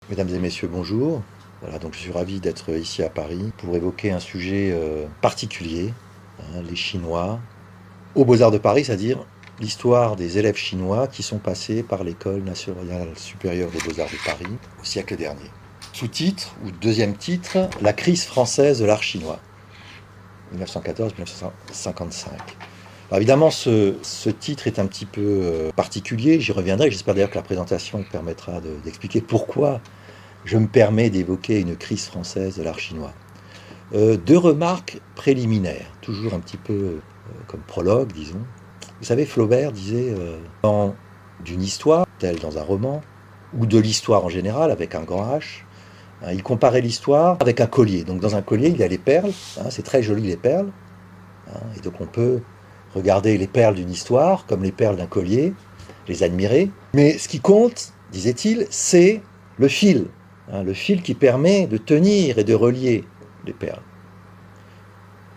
Mesdames et messieurs, bonjour. Voilà, donc je suis ravi d'être ici à Paris pour évoquer un sujet particulier, les Chinois, aux Beaux-Arts de Paris, c'est-à-dire l'histoire des élèves chinois qui sont passés par l'École nationale supérieure des Beaux-Arts de Paris au siècle dernier. Sous-titre, ou deuxième titre, la crise française de l'art chinois, 1914-1955. Alors évidemment, ce titre est un petit peu particulier, j'y reviendrai, j'espère d'ailleurs que la présentation permettra d'expliquer pourquoi je me permets d'évoquer une crise française de l'art chinois. Deux remarques préliminaires, toujours un petit peu comme prologue, disons. Vous savez, Flaubert disait dans d'une histoire, telle dans un roman, ou de l'histoire en général, avec un grand H, hein, il comparait l'histoire avec un collier. Donc dans un collier, il y a les perles, hein, c'est très joli les perles, hein, et donc on peut regarder les perles d'une histoire comme les perles d'un collier, les admirer. Mais ce qui compte, disait-il, c'est le fil, hein, le fil qui permet de tenir et de relier les perles.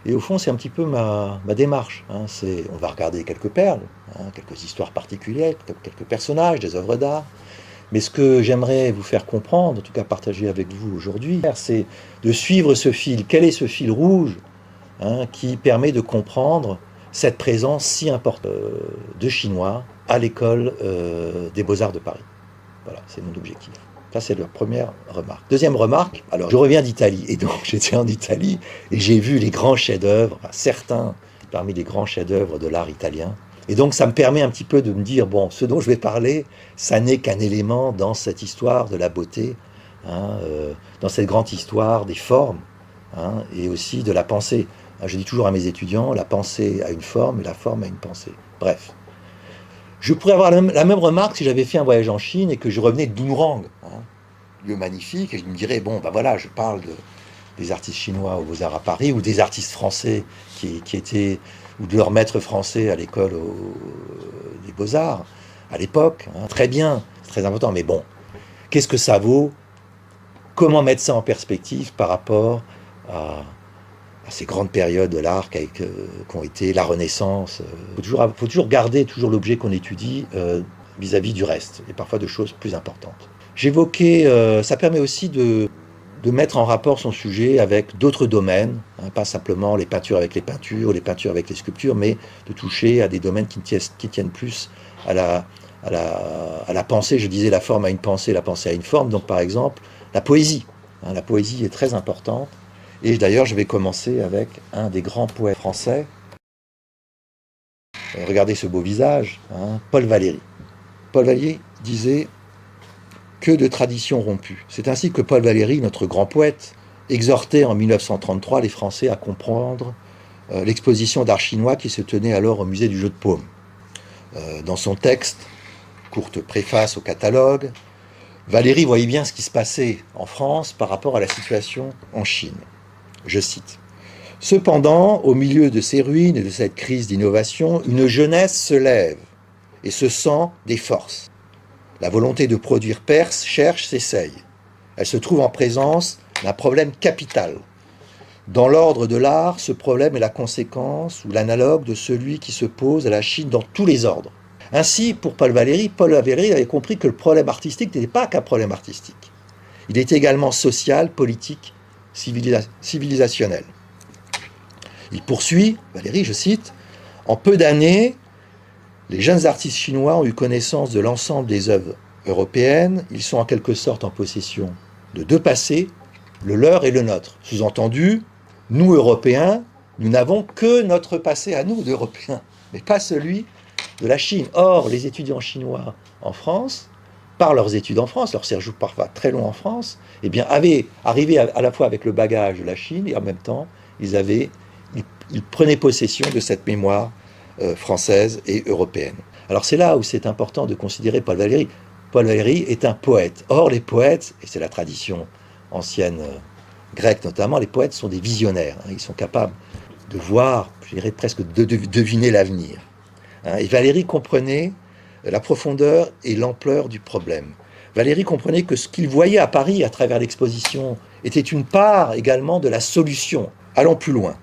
Et au fond, c'est un petit peu ma démarche. Hein. On va regarder quelques perles, hein, quelques histoires particulières, quelques personnages, des œuvres d'art. Mais ce que j'aimerais vous faire comprendre, en tout cas partager avec vous aujourd'hui, c'est de suivre ce fil. Quel est ce fil rouge, hein, qui permet de comprendre cette présence si importante de Chinois à l'école des Beaux-Arts de Paris. Voilà, c'est mon objectif. Ça, c'est la première remarque. Deuxième remarque, alors je reviens d'Italie, et donc j'étais en Italie, et j'ai vu les grands chefs-d'œuvre, certains parmi les grands chefs-d'œuvre de l'art italien. Et donc ça me permet un petit peu de me dire, bon, ce dont je vais parler, ça n'est qu'un élément dans cette histoire de la beauté, hein, dans cette grande histoire des formes, hein, et aussi de la pensée. Je dis toujours à mes étudiants, la pensée a une forme et la forme a une pensée. Bref. Je pourrais avoir la même remarque si j'avais fait un voyage en Chine et que je revenais de Dunhuang, hein, lieu magnifique, et je me dirais, bon, ben voilà, je parle des artistes chinois aux Beaux-Arts à Paris, ou des artistes français qui étaient, ou de leurs maîtres français à l'école des Beaux-Arts, à l'époque, hein, très bien, c'est très important, mais bon, qu'est-ce que ça vaut? Comment mettre ça en perspective par rapport à ces grandes périodes de l'art qu'ont été la Renaissance. Faut toujours garder toujours l'objet qu'on étudie vis-à-vis du reste, et parfois de choses plus importantes. J'évoquais, ça permet aussi de mettre en rapport son sujet avec d'autres domaines, hein, pas simplement les peintures avec les peintures, ou les peintures avec les sculptures, mais de toucher à des domaines qui tiennent plus à la pensée. Je disais la forme a une pensée, la pensée a une forme. Donc par exemple, la poésie. Hein, la poésie est très importante. Et d'ailleurs, je vais commencer avec un des grands poètes français. Regardez ce beau visage, hein, Paul Valéry. Paul Valéry disait que de traditions rompues. C'est ainsi que Paul Valéry, notre grand poète, exhortait en 1933 les Français à comprendre l'exposition d'art chinois qui se tenait alors au musée du jeu de paume. Dans son texte, courte préface au catalogue, Valéry voyait bien ce qui se passait en France par rapport à la situation en Chine. Je cite. Cependant, au milieu de ces ruines et de cette crise d'innovation, une jeunesse se lève et se sent des forces. La volonté de produire perce, cherche, s'essaye. Elle se trouve en présence d'un problème capital. Dans l'ordre de l'art, ce problème est la conséquence ou l'analogue de celui qui se pose à la Chine dans tous les ordres. Ainsi, pour Paul Valéry avait compris que le problème artistique n'était pas qu'un problème artistique. Il était également social, politique, civilisationnel. Il poursuit, Valéry, je cite, « En peu d'années, les jeunes artistes chinois ont eu connaissance de l'ensemble des œuvres européennes. Ils sont en quelque sorte en possession de deux passés, le leur et le nôtre. Sous-entendu, nous, Européens, nous n'avons que notre passé à nous, d'Européens, mais pas celui de la Chine. Or, les étudiants chinois en France, par leurs études en France, leur séjour parfois très long en France, eh bien, avaient arrivé à la fois avec le bagage de la Chine et en même temps, ils prenaient possession de cette mémoire française et européenne. Alors c'est là où c'est important de considérer Paul Valéry. Paul Valéry est un poète. Or, les poètes, et c'est la tradition ancienne grecque notamment, les poètes sont des visionnaires. Hein, ils sont capables de voir, je dirais presque de deviner l'avenir. Hein, et Valéry comprenait la profondeur et l'ampleur du problème. Valéry comprenait que ce qu'il voyait à Paris à travers l'exposition était une part également de la solution. Allons plus loin.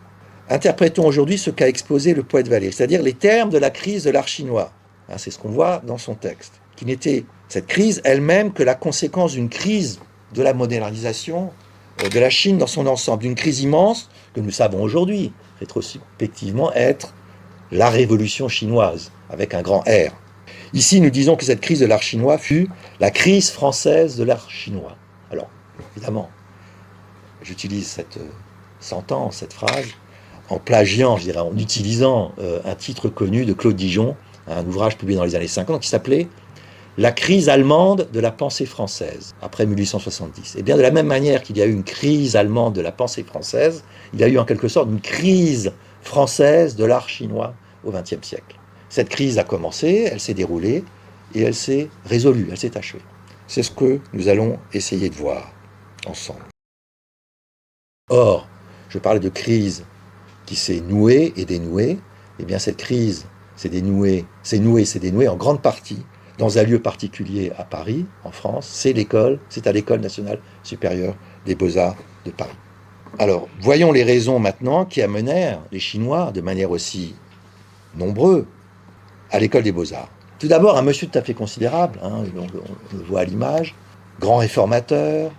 Interprétons aujourd'hui ce qu'a exposé le poète Valéry, c'est-à-dire les termes de la crise de l'art chinois. Hein, c'est ce qu'on voit dans son texte, qui n'était cette crise elle-même que la conséquence d'une crise de la modernisation de la Chine dans son ensemble, d'une crise immense que nous savons aujourd'hui, rétrospectivement, être la révolution chinoise, avec un grand R. Ici, nous disons que cette crise de l'art chinois fut la crise française de l'art chinois. Alors, évidemment, j'utilise cette sentence, cette phrase, en plagiant, je dirais, en utilisant un titre connu de Claude Dijon, un ouvrage publié dans les années 50 qui s'appelait La crise allemande de la pensée française, après 1870. Et bien de la même manière qu'il y a eu une crise allemande de la pensée française, il y a eu en quelque sorte une crise française de l'art chinois au XXe siècle. Cette crise a commencé, elle s'est déroulée, et elle s'est résolue, elle s'est achevée. C'est ce que nous allons essayer de voir ensemble. Or, je parlais de crise qui s'est nouée et dénouée. Eh bien, cette crise s'est dénouée en grande partie dans un lieu particulier à Paris, en France. C'est à l'École nationale supérieure des beaux-arts de Paris. Alors, voyons les raisons maintenant qui amenèrent les Chinois, de manière aussi nombreuse, à l'École des beaux-arts. Tout d'abord, un monsieur tout à fait considérable, on le voit à l'image, grand réformateur,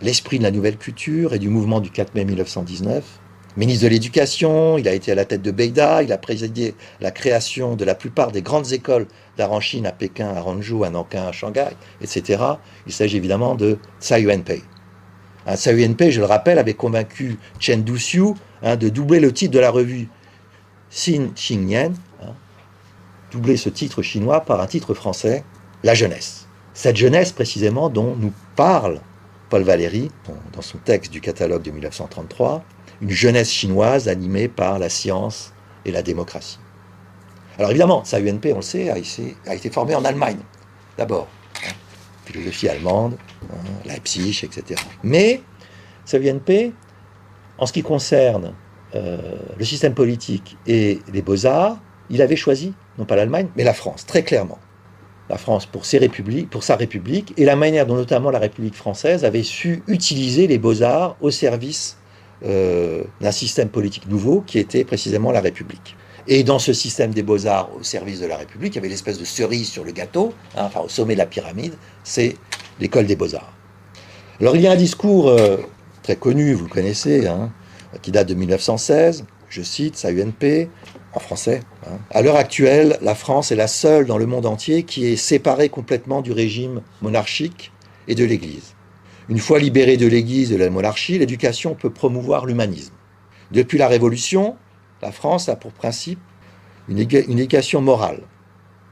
l'esprit de la nouvelle culture et du mouvement du 4 mai 1919, ministre de l'Éducation, il a été à la tête de Beida, il a présidé la création de la plupart des grandes écoles d'art en Chine, à Pékin, à Hangzhou, à Nankin, à Shanghai, etc. Il s'agit évidemment de Tsai Ing-wen. Tsai Ing-wen, je le rappelle, avait convaincu Chen Duxiu de doubler le titre de la revue Xin Xingnian, doubler ce titre chinois par un titre français, La Jeunesse. Cette jeunesse, précisément, dont nous parle Paul Valéry dans son texte du catalogue de 1933, une jeunesse chinoise animée par la science et la démocratie. Alors évidemment, Tsai Ing-wen, on le sait, a été formé en Allemagne, d'abord. Philosophie allemande, Leipzig, etc. Mais Tsai Ing-wen, en ce qui concerne le système politique et les beaux-arts, il avait choisi, non pas l'Allemagne, mais la France, très clairement. La France pour sa République, et la manière dont notamment la République française avait su utiliser les beaux-arts au service d'un système politique nouveau qui était précisément la République. Et dans ce système des beaux-arts au service de la République, il y avait l'espèce de cerise sur le gâteau, au sommet de la pyramide, c'est l'école des beaux-arts. Alors il y a un discours très connu, vous le connaissez, qui date de 1916, je cite Tsai Ing-wen, en français. À l'heure actuelle, la France est la seule dans le monde entier qui est séparée complètement du régime monarchique et de l'Église. Une fois libérée de l'Église et de la monarchie, l'éducation peut promouvoir l'humanisme. Depuis la Révolution, la France a pour principe une éducation morale,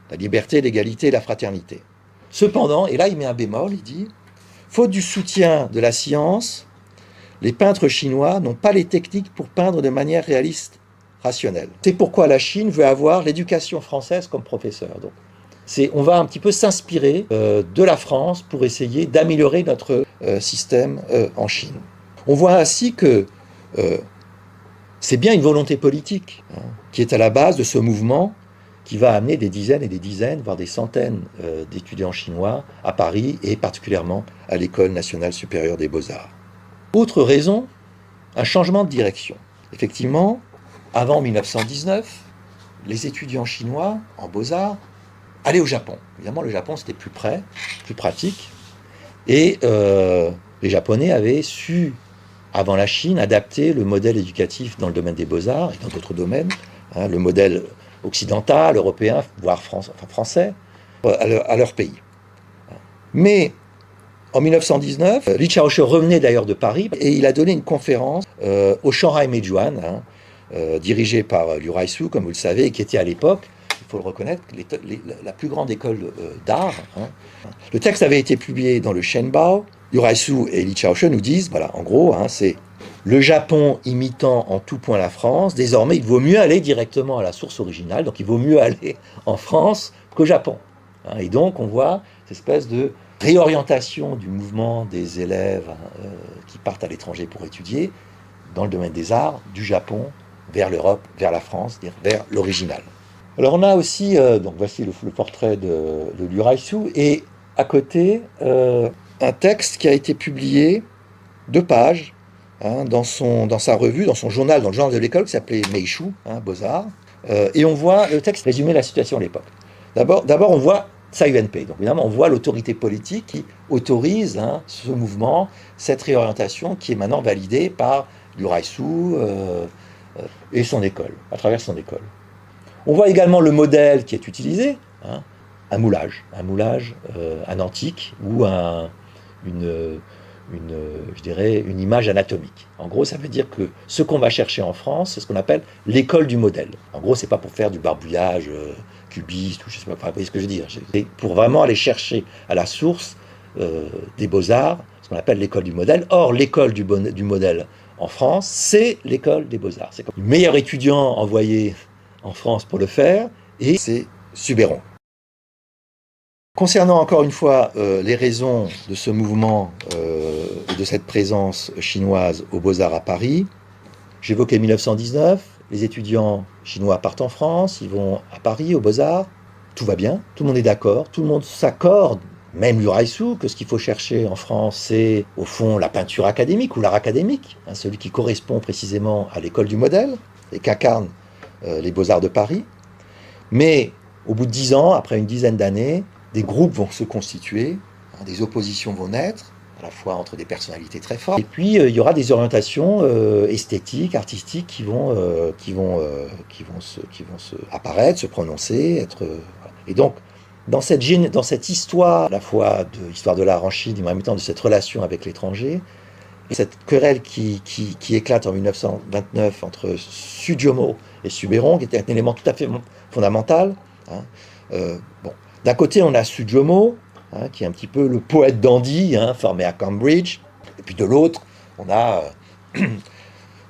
la liberté, l'égalité et la fraternité. Cependant, et là il met un bémol, il dit « Faute du soutien de la science, les peintres chinois n'ont pas les techniques pour peindre de manière réaliste, rationnelle. » C'est pourquoi la Chine veut avoir l'éducation française comme professeur. Donc, on va un petit peu s'inspirer de la France pour essayer d'améliorer notre système en Chine. On voit ainsi que c'est bien une volonté politique qui est à la base de ce mouvement qui va amener des dizaines et des dizaines, voire des centaines d'étudiants chinois à Paris et particulièrement à l'École nationale supérieure des beaux-arts. Autre raison, un changement de direction. Effectivement, avant 1919, les étudiants chinois en beaux-arts allaient au Japon. Évidemment, le Japon, c'était plus près, plus pratique. Et les Japonais avaient su, avant la Chine, adapter le modèle éducatif dans le domaine des beaux-arts et dans d'autres domaines, le modèle occidental, européen, voire français, à leur pays. Mais en 1919, Li Chaoshi revenait d'ailleurs de Paris et il a donné une conférence au Shanghai Meijuan, dirigée par Liu Ruisu, comme vous le savez, et qui était à l'époque, il faut le reconnaître, la plus grande école d'art. Le texte avait été publié dans le Shenbao. Liu Ruisu et Li Chaoshi nous disent, voilà, en gros, c'est le Japon imitant en tout point la France. Désormais, il vaut mieux aller directement à la source originale, donc il vaut mieux aller en France qu'au Japon. Et donc, on voit cette espèce de réorientation du mouvement des élèves qui partent à l'étranger pour étudier dans le domaine des arts, du Japon vers l'Europe, vers la France, vers l'original. Alors on a aussi, donc voici le portrait de Liu Ruisu, et à côté, un texte qui a été publié, 2 pages, dans sa revue, dans son journal, dans le journal de l'école, qui s'appelait Meishu, Beaux-Arts, et on voit le texte résumer la situation à l'époque. D'abord, on voit Tsai Ing-wen. Donc évidemment, on voit l'autorité politique qui autorise ce mouvement, cette réorientation qui est maintenant validée par Liu Ruizu et son école, à travers son école. On voit également le modèle qui est utilisé, un moulage anantique ou je dirais une image anatomique. En gros, ça veut dire que ce qu'on va chercher en France, c'est ce qu'on appelle l'école du modèle. En gros, c'est pas pour faire du barbouillage cubiste ou je sais pas, vous voyez ce que je veux dire. C'est pour vraiment aller chercher à la source des beaux-arts, ce qu'on appelle l'école du modèle. Or, l'école du modèle en France, c'est l'école des beaux-arts. C'est comme le meilleur étudiant envoyé en France pour le faire, et c'est Subéron. Concernant encore une fois les raisons de ce mouvement et de cette présence chinoise aux Beaux-Arts à Paris, j'évoquais 1919, les étudiants chinois partent en France, ils vont à Paris aux Beaux-Arts, tout va bien, tout le monde est d'accord, tout le monde s'accorde, même Liu Ruizu, que ce qu'il faut chercher en France, c'est au fond la peinture académique ou l'art académique, celui qui correspond précisément à l'école du modèle et qu'incarnent les Beaux-Arts de Paris. Mais au bout de 10 ans, après une dizaine d'années, des groupes vont se constituer, des oppositions vont naître, à la fois entre des personnalités très fortes, et puis il y aura des orientations esthétiques, artistiques qui vont apparaître, se prononcer, et donc dans cette histoire, à la fois de l'histoire de l'art en Chine, mais en même temps de cette relation avec l'étranger, cette querelle qui éclate en 1929 entre Suzhomo et Subéron, qui était un élément tout à fait fondamental. D'un côté, on a Suzhomo, qui est un petit peu le poète dandy, formé à Cambridge, et puis de l'autre, on a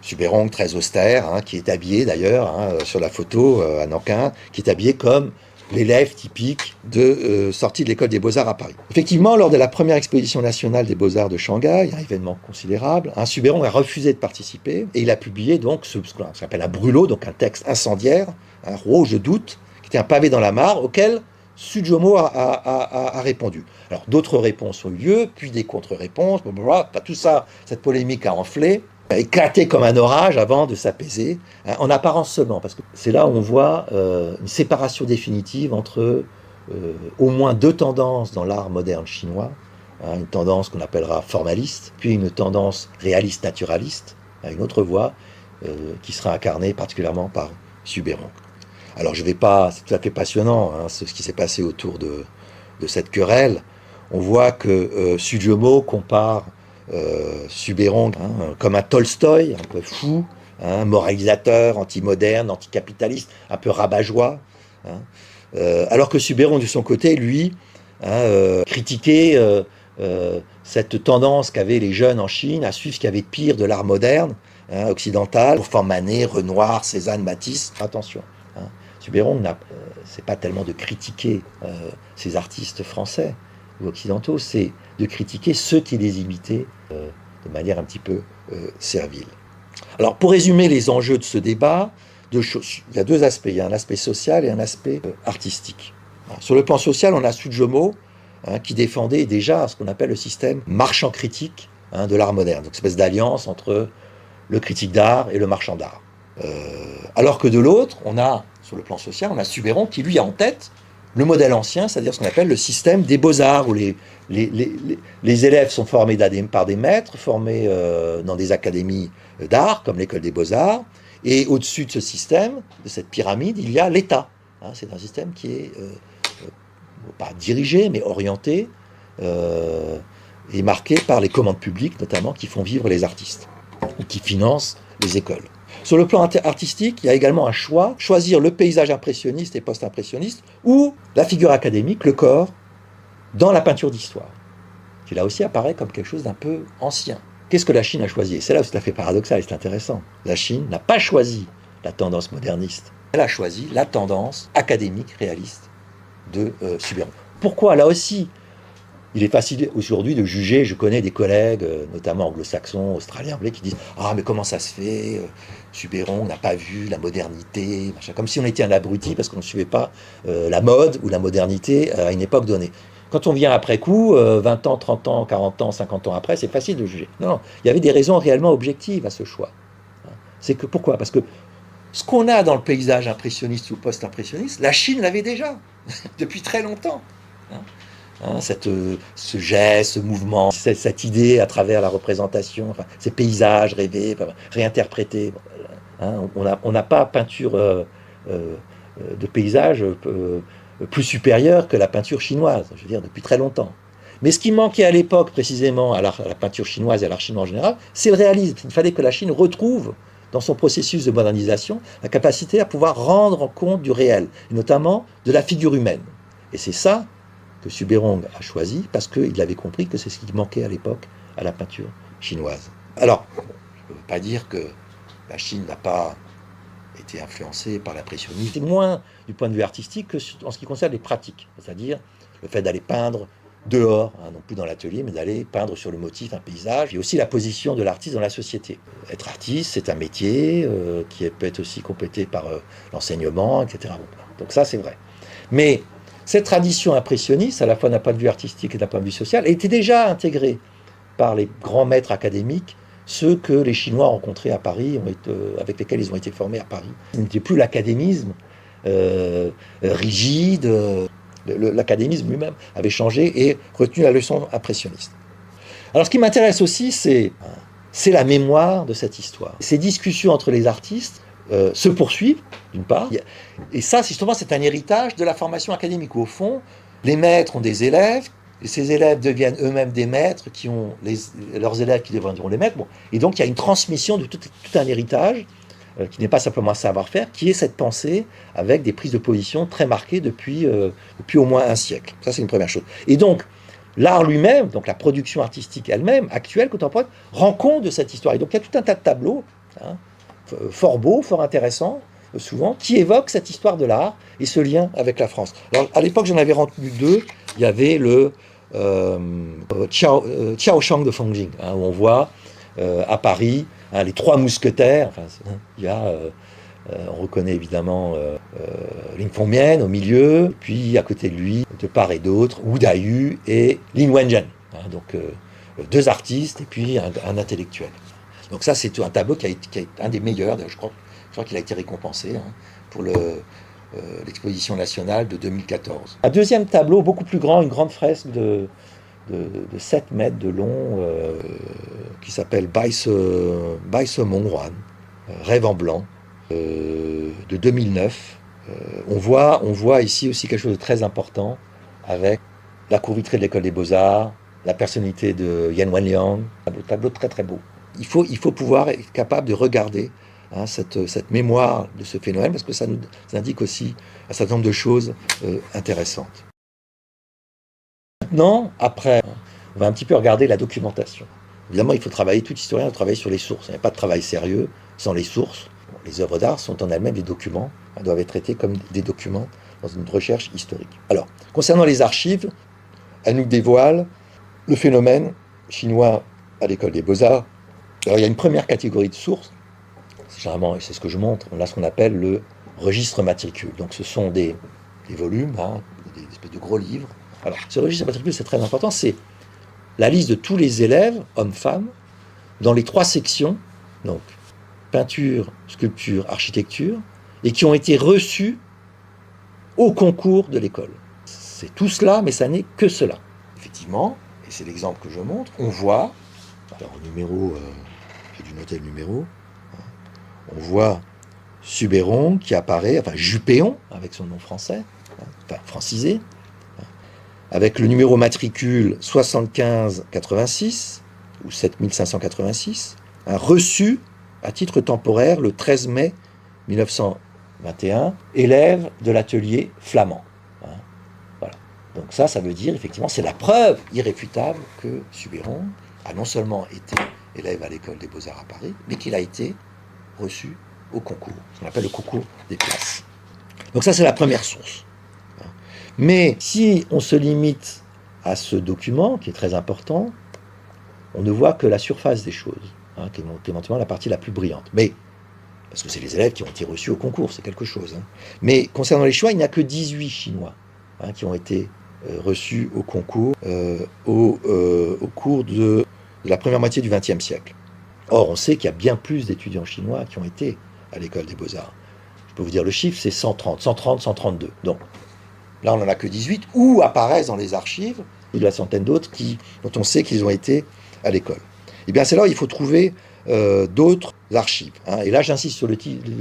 Subéron, très austère, qui est habillé d'ailleurs, sur la photo à Nankin, qui est habillé comme l'élève typique de sortie de l'école des Beaux-Arts à Paris. Effectivement, lors de la première exposition nationale des Beaux-Arts de Shanghai, un événement considérable, Subéron a refusé de participer et il a publié donc ce qu'on appelle un brûlot, donc un texte incendiaire, un rouge de doute, qui était un pavé dans la mare auquel Suzhomo a répondu. Alors d'autres réponses ont eu lieu, puis des contre-réponses, tout ça, cette polémique a enflé, a éclaté comme un orage avant de s'apaiser, en apparence seulement, parce que c'est là où on voit une séparation définitive entre au moins deux tendances dans l'art moderne chinois, une tendance qu'on appellera formaliste, puis une tendance réaliste-naturaliste, une autre voie qui sera incarnée particulièrement par Subéron. Alors je ne vais pas, c'est tout à fait passionnant, ce qui s'est passé autour de cette querelle. On voit que Suzhomo compare Subéron comme un Tolstoï, un peu fou, moralisateur, anti-moderne, anticapitaliste, un peu rabat-joie. Alors que Subéron, de son côté, lui, critiquait cette tendance qu'avaient les jeunes en Chine à suivre ce qu'il y avait de pire de l'art moderne occidental, pour Manet, Renoir, Cézanne, Matisse. Attention. Subéron, c'est pas tellement de critiquer ces artistes français ou occidentaux, c'est de critiquer ceux qui les imitaient de manière un petit peu servile. Alors, pour résumer les enjeux de ce débat, il y a deux aspects. Il y a un aspect social et un aspect artistique. Sur le plan social, on a Suzhomo qui défendait déjà ce qu'on appelle le système marchand critique de l'art moderne, donc une espèce d'alliance entre le critique d'art et le marchand d'art. Alors que de l'autre, on a, sur le plan social, on a Subéron qui, lui, a en tête le modèle ancien, c'est-à-dire ce qu'on appelle le système des beaux-arts, où les élèves sont formés par des maîtres, formés dans des académies d'art, comme l'école des beaux-arts, et au-dessus de ce système, de cette pyramide, il y a l'État. C'est un système qui est pas dirigé, mais orienté, et marqué par les commandes publiques, notamment, qui font vivre les artistes, ou qui financent les écoles. Sur le plan artistique, il y a également un choix, choisir le paysage impressionniste et post-impressionniste, ou la figure académique, le corps, dans la peinture d'histoire, qui là aussi apparaît comme quelque chose d'un peu ancien. Qu'est-ce que la Chine a choisi? C'est là où c'est tout à fait paradoxal et c'est intéressant. La Chine n'a pas choisi la tendance moderniste, elle a choisi la tendance académique, réaliste de Subéron. Pourquoi? Là aussi, il est facile aujourd'hui de juger, je connais des collègues, notamment anglo-saxons, australiens, anglais, qui disent « Ah, mais comment ça se fait Subéron n'a pas vu la modernité, machin. » Comme si on était un abruti parce qu'on ne suivait pas la mode ou la modernité à une époque donnée. Quand on vient après coup, 20 ans, 30 ans, 40 ans, 50 ans après, c'est facile de juger. Non, il y avait des raisons réellement objectives à ce choix. C'est que pourquoi? Parce que ce qu'on a dans le paysage impressionniste ou post-impressionniste, la Chine l'avait déjà, depuis très longtemps. hein, ce geste, ce mouvement, cette idée à travers la représentation, enfin, ces paysages rêvés, enfin, réinterprétés. Hein, on n'a pas peinture de paysage plus supérieure que la peinture chinoise, je veux dire, depuis très longtemps. Mais ce qui manquait à l'époque, précisément, à la peinture chinoise et à l'art chinois en général, c'est le réalisme. Il fallait que la Chine retrouve, dans son processus de modernisation, la capacité à pouvoir rendre compte du réel, et notamment de la figure humaine. Et c'est ça que Subérong a choisi, parce qu'il avait compris que c'est ce qui manquait à l'époque à la peinture chinoise. Alors, je ne veux pas dire que la Chine n'a pas été influencée par l'impressionnisme. C'est moins du point de vue artistique que en ce qui concerne les pratiques, c'est-à-dire le fait d'aller peindre dehors, hein, non plus dans l'atelier, mais d'aller peindre sur le motif un paysage, et aussi la position de l'artiste dans la société. Être artiste, c'est un métier qui peut être aussi complété par l'enseignement, etc. Donc ça, c'est vrai. Mais cette tradition impressionniste, à la fois d'un point de vue artistique et d'un point de vue social, était déjà intégrée par les grands maîtres académiques, ceux que les Chinois rencontrés à Paris, avec lesquels ils ont été formés à Paris. Ce n'était plus l'académisme rigide. L'académisme lui-même avait changé et retenu la leçon impressionniste. Alors ce qui m'intéresse aussi, c'est la mémoire de cette histoire. Ces discussions entre les artistes se poursuivent, d'une part, et ça, justement, c'est un héritage de la formation académique. Au fond, les maîtres ont des élèves, et ces élèves deviennent eux-mêmes des maîtres, qui ont leurs élèves qui deviendront les maîtres. Bon. Et donc, il y a une transmission de tout un héritage qui n'est pas simplement un savoir-faire, qui est cette pensée avec des prises de position très marquées depuis au moins un siècle. Ça, c'est une première chose. Et donc, l'art lui-même, donc la production artistique elle-même, actuelle, contemporaine, rend compte de cette histoire. Et donc, il y a tout un tas de tableaux, hein, fort beaux, fort intéressants, souvent, qui évoquent cette histoire de l'art et ce lien avec la France. Alors, à l'époque, j'en avais retenu deux. Il y avait le Qiao Shang de Fongjing, hein, où on voit à Paris les trois mousquetaires. Enfin, il y a, on reconnaît évidemment Lin Fengmian au milieu, puis à côté de lui, de part et d'autre, Wu Daiyu et Lin Wenzhen. Hein, donc deux artistes et puis un intellectuel. Donc ça, c'est un tableau qui est un des meilleurs. Je crois qu'il a été récompensé pour l'exposition nationale de 2014. Un deuxième tableau, beaucoup plus grand, une grande fresque de 7 mètres de long, qui s'appelle Bai Se Monghuan, Rêve en blanc, de 2009. On voit ici aussi quelque chose de très important, avec la cour vitrée de l'école des Beaux-Arts, la personnalité de Yan Wenliang, un tableau très très beau. Il faut pouvoir être capable de regarder cette mémoire de ce phénomène, parce que ça nous indique aussi un certain nombre de choses intéressantes. Maintenant, après, on va un petit peu regarder la documentation. Évidemment, il faut travailler, tout historien doit travailler sur les sources. Il n'y a pas de travail sérieux sans les sources. Bon, les œuvres d'art sont en elles-mêmes des documents, elles doivent être traitées comme des documents dans une recherche historique. Alors, concernant les archives, elles nous dévoilent le phénomène chinois à l'école des Beaux-Arts. Alors, il y a une première catégorie de sources. Généralement, c'est ce que je montre, on a ce qu'on appelle le registre matricule. Donc ce sont des volumes, des espèces de gros livres. Alors ce registre matricule, c'est très important, c'est la liste de tous les élèves, hommes-femmes, dans les 3 sections, donc peinture, sculpture, architecture, et qui ont été reçus au concours de l'école. C'est tout cela, mais ça n'est que cela. Effectivement, et c'est l'exemple que je montre, on voit, alors numéro, j'ai dû noter le numéro, on voit Subérong qui apparaît, enfin Jupéon, avec son nom français, enfin francisé, avec le numéro matricule 7586, ou 7586, reçu à titre temporaire le 13 mai 1921, élève de l'atelier flamand. Voilà. Donc ça veut dire, effectivement, c'est la preuve irréfutable que Subérong a non seulement été élève à l'école des Beaux-Arts à Paris, mais qu'il a été reçu au concours, ce qu'on appelle le concours des classes. Donc ça, c'est la première source. Mais si on se limite à ce document, qui est très important, on ne voit que la surface des choses, qui est éventuellement la partie la plus brillante. Mais, parce que c'est les élèves qui ont été reçus au concours, c'est quelque chose. Mais concernant les Chinois, il n'y a que 18 Chinois qui ont été reçus au concours au cours de la première moitié du XXe siècle. Or, on sait qu'il y a bien plus d'étudiants chinois qui ont été à l'école des Beaux-Arts. Je peux vous dire le chiffre, c'est 132. Donc, Là, on n'en a que 18, ou apparaissent dans les archives, et la centaine d'autres dont on sait qu'ils ont été à l'école. Et bien, c'est là où il faut trouver d'autres archives. Hein. Et là, j'insiste sur le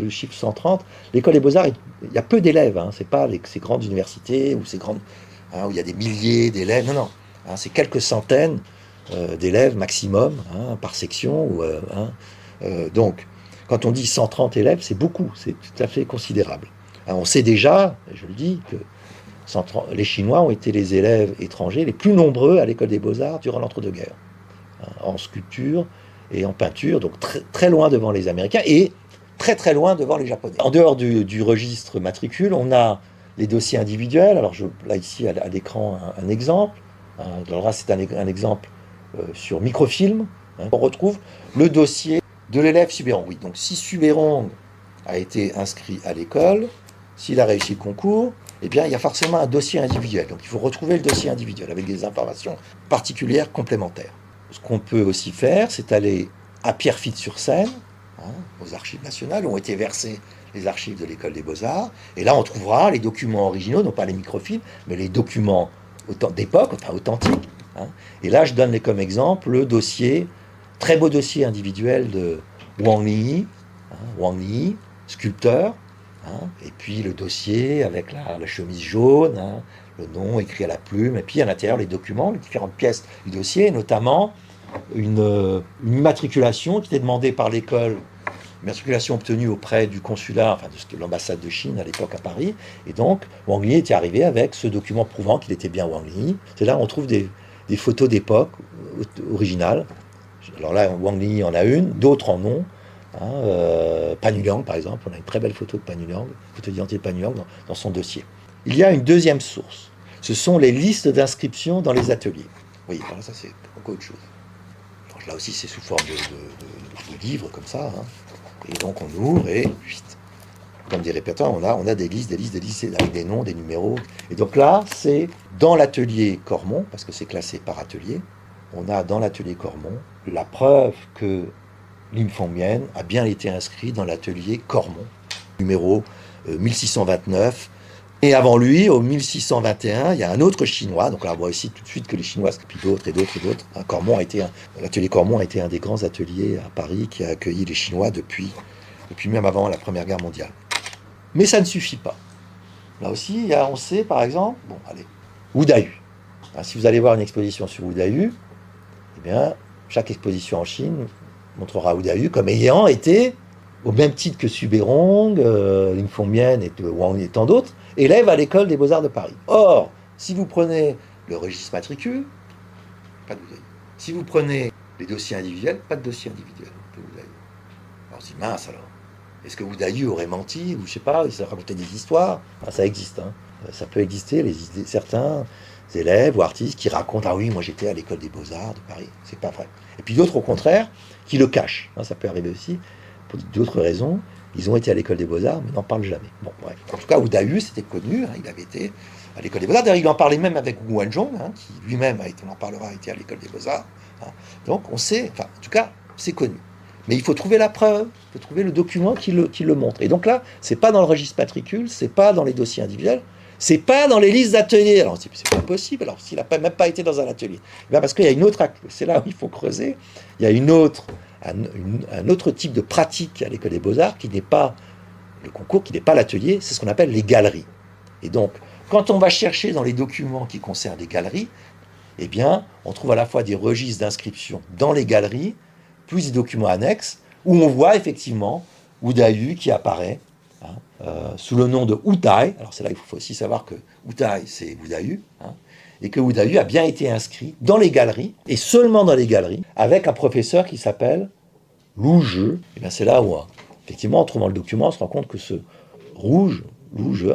chiffre 130. L'école des Beaux-Arts, il y a peu d'élèves. Hein. C'est pas ces grandes universités ou ces grandes, où il y a des milliers d'élèves. Non, non. Hein, c'est quelques centaines d'élèves maximum par section. Donc, quand on dit 130 élèves, c'est beaucoup. C'est tout à fait considérable. Hein, on sait déjà, je le dis, que les Chinois ont été les élèves étrangers les plus nombreux à l'école des Beaux-Arts durant l'entre-deux-guerres. Hein, en sculpture et en peinture, donc très, très loin devant les Américains et très très loin devant les Japonais. En dehors du registre matricule, on a les dossiers individuels. Alors là ici à l'écran un exemple. Alors là c'est un exemple sur microfilm. Hein. On retrouve le dossier de l'élève Subérong. Oui, donc si Subérong a été inscrit à l'école, s'il a réussi le concours, eh bien il y a forcément un dossier individuel. Donc il faut retrouver le dossier individuel avec des informations particulières complémentaires. Ce qu'on peut aussi faire, c'est aller à Pierrefitte-sur-Seine, aux archives nationales, où ont été versées les archives de l'école des Beaux-Arts. Et là, on trouvera les documents originaux, non pas les microfilms, mais les documents d'époque, enfin authentiques. Hein. Et là, je donne comme exemple le dossier, très beau dossier individuel de Wang Li, sculpteur. Hein. Et puis le dossier avec la chemise jaune, le nom écrit à la plume, et puis à l'intérieur les documents, les différentes pièces du dossier, notamment une immatriculation qui était demandée par l'école, immatriculation obtenue auprès du consulat, enfin de l'ambassade de Chine à l'époque à Paris, et donc Wang Li était arrivé avec ce document prouvant qu'il était bien Wang Li. C'est là où on trouve des photos d'époque originales. Alors là, Wang Li en a une, d'autres en ont. Pan Yuliang, par exemple, on a une très belle photo de Pan Yuliang, photo d'identité de Pan Yuliang dans son dossier. Il y a une deuxième source. Ce sont les listes d'inscription dans les ateliers. Oui, alors ça c'est encore autre chose. Alors, là aussi c'est sous forme de livres comme ça. Hein. Et donc on ouvre et comme des répertoires, on a des listes avec des noms, des numéros. Et donc là, c'est dans l'atelier Cormon, parce que c'est classé par atelier, on a dans l'atelier Cormon la preuve que Lim Fongmian a bien été inscrit dans l'atelier Cormon, numéro 1629. Et avant lui, au 1621, il y a un autre Chinois. Donc là, on voit ici tout de suite que les Chinois, puis d'autres et d'autres et d'autres. L'atelier Cormon a été un des grands ateliers à Paris qui a accueilli les Chinois depuis même avant la Première Guerre mondiale. Mais ça ne suffit pas. Là aussi, on sait, par exemple, Wu Dayu. Si vous allez voir une exposition sur Wu Dayu, eh bien, chaque exposition en Chine montrera Wu Dayu comme ayant été, au même titre que Subérong, Lim Fongmian et Wang et tant d'autres, élève à l'école des Beaux-Arts de Paris. Or, si vous prenez le registre matricule, pas de Wu Dayu. Si vous prenez les dossiers individuels, pas de dossier individuel de Wu Dayu. Alors on se dit, mince alors, est-ce que Wu Dayu aurait menti, ou je sais pas, il s'est raconté des histoires? Ça existe, hein. Ça peut exister, certains élèves ou artistes qui racontent, ah oui, moi j'étais à l'école des Beaux-Arts de Paris, c'est pas vrai. Et puis d'autres, au contraire, qui le cachent. Ça peut arriver aussi, pour d'autres raisons. Ils ont été à l'école des Beaux-Arts, mais n'en parlent jamais. Bon, bref. En tout cas, Wu Dayu, c'était connu, il avait été à l'école des Beaux-Arts. D'ailleurs, il en parlait même avec Wu Wanzhong, qui lui-même, on en parlera, a été à l'école des Beaux-Arts. Donc, on sait, en tout cas, c'est connu. Mais il faut trouver la preuve, il faut trouver le document qui le montre. Et donc là, c'est pas dans le registre matricule, c'est pas dans les dossiers individuels, c'est pas dans les listes d'ateliers. Alors, c'est pas possible, alors s'il n'a même pas été dans un atelier. Parce qu'il y a une autre, c'est là où il faut creuser, il y a un autre type de pratique à l'école des Beaux-Arts qui n'est pas le concours, qui n'est pas l'atelier, c'est ce qu'on appelle les galeries. Et donc, quand on va chercher dans les documents qui concernent les galeries, eh bien, on trouve à la fois des registres d'inscription dans les galeries, plus des documents annexes, où on voit effectivement Wu Dayu qui apparaît sous le nom de Wu Tai. Alors c'est là qu'il faut aussi savoir que Wu Tai, c'est Wu Dayu, et que Wu Dayu a bien été inscrit dans les galeries, et seulement dans les galeries, avec un professeur qui s'appelle Lu Zhi. Et bien c'est là où, effectivement, en trouvant le document, on se rend compte que ce Lu Zhi,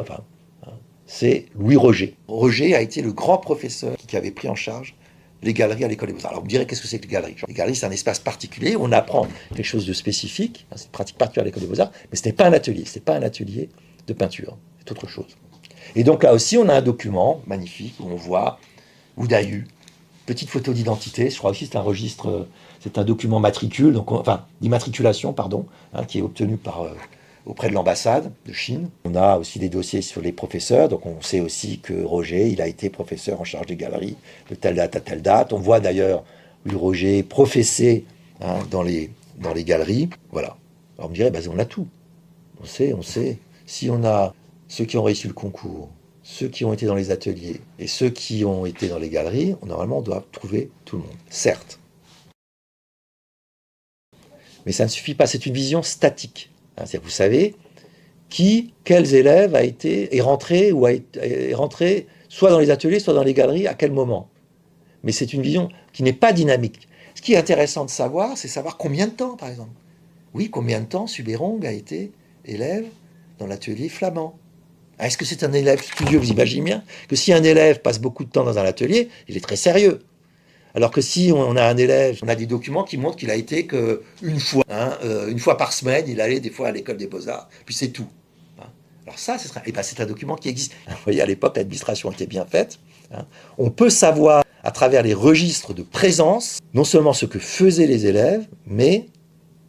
c'est Louis Roger. Roger a été le grand professeur qui avait pris en charge les galeries à l'école des Beaux-Arts. Alors, vous me direz, qu'est-ce que c'est que les galeries? Les galeries, c'est un espace particulier où on apprend quelque chose de spécifique, c'est une pratique particulière à l'école des Beaux-Arts, mais ce n'est pas un atelier, de peinture, c'est autre chose. Et donc là aussi, on a un document magnifique où on voit Wu Dayu, petite photo d'identité, je crois aussi que c'est un registre, c'est un document matricule, d'immatriculation, qui est obtenu par auprès de l'ambassade de Chine. On a aussi des dossiers sur les professeurs, donc on sait aussi que Roger, il a été professeur en charge des galeries de telle date à telle date. On voit d'ailleurs, lui, Roger, professer dans les galeries. Voilà. Alors on me dirait, on a tout. On sait. Si on a ceux qui ont réussi le concours, ceux qui ont été dans les ateliers et ceux qui ont été dans les galeries, normalement, on doit trouver tout le monde. Certes. Mais ça ne suffit pas, c'est une vision statique. C'est-à-dire, vous savez, quels élèves est rentré soit dans les ateliers, soit dans les galeries, à quel moment. Mais c'est une vision qui n'est pas dynamique. Ce qui est intéressant de savoir, c'est savoir combien de temps, par exemple. Oui, combien de temps Subérong a été élève dans l'atelier flamand. Est-ce que c'est un élève studieux? Vous imaginez bien que si un élève passe beaucoup de temps dans un atelier, il est très sérieux. Alors que si on a un élève, on a des documents qui montrent qu'il a été qu'une fois, une fois par semaine, il allait des fois à l'école des beaux-arts, puis c'est tout. Alors ça, c'est un document qui existe. Vous voyez, à l'époque, l'administration était bien faite. On peut savoir, à travers les registres de présence, non seulement ce que faisaient les élèves, mais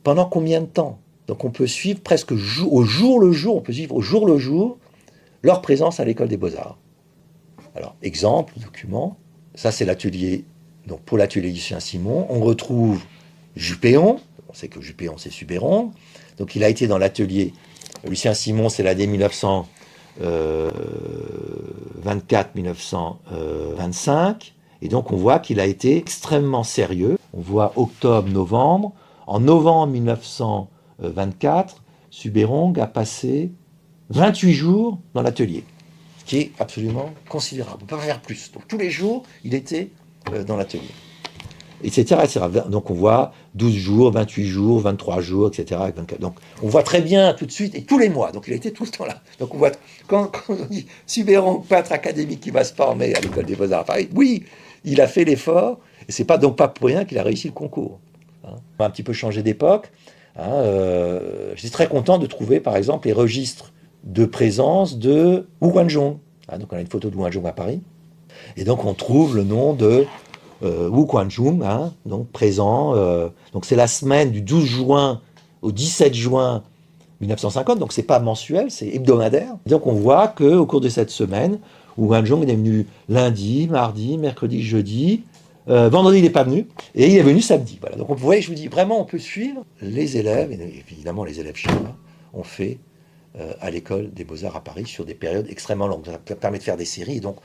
pendant combien de temps. Donc on peut suivre presque au jour le jour, on peut suivre au jour le jour leur présence à l'école des beaux-arts. Alors, exemple, document, ça c'est l'atelier. Donc pour l'atelier Lucien Simon, on retrouve Juppéon, on sait que Juppéon c'est Subérong, donc il a été dans l'atelier Lucien Simon, c'est l'année 1924-1925, et donc on voit qu'il a été extrêmement sérieux. On voit octobre-novembre. En novembre 1924, Subérong a passé 28 jours dans l'atelier, ce qui est absolument considérable. On ne peut pas faire plus. Donc tous les jours, il était dans l'atelier, etc., etc. Donc on voit 12 jours, 28 jours, 23 jours, etc. 24. Donc on voit très bien tout de suite, et tous les mois, donc il a été tout le temps là. Donc on voit, quand on dit Subérong, peintre académique qui va se former à l'école des Beaux-Arts à Paris, oui, il a fait l'effort, et c'est pas donc pas pour rien qu'il a réussi le concours. On va un petit peu changer d'époque. Je suis très content de trouver, par exemple, les registres de présence de Wu Guanzhong. Donc on a une photo de Wu Guanzhong à Paris. Et donc on trouve le nom de Wu Guanzhong, donc présent. Donc c'est la semaine du 12 juin au 17 juin 1950, donc c'est pas mensuel, c'est hebdomadaire. Donc on voit qu'au cours de cette semaine, Wu Guanzhong est venu lundi, mardi, mercredi, jeudi. Vendredi, il n'est pas venu, et il est venu samedi. Voilà. Donc, vous voyez, je vous dis, vraiment, on peut suivre les élèves, et évidemment, les élèves chinois ont fait à l'école des Beaux-Arts à Paris sur des périodes extrêmement longues. Ça permet de faire des séries. Et donc,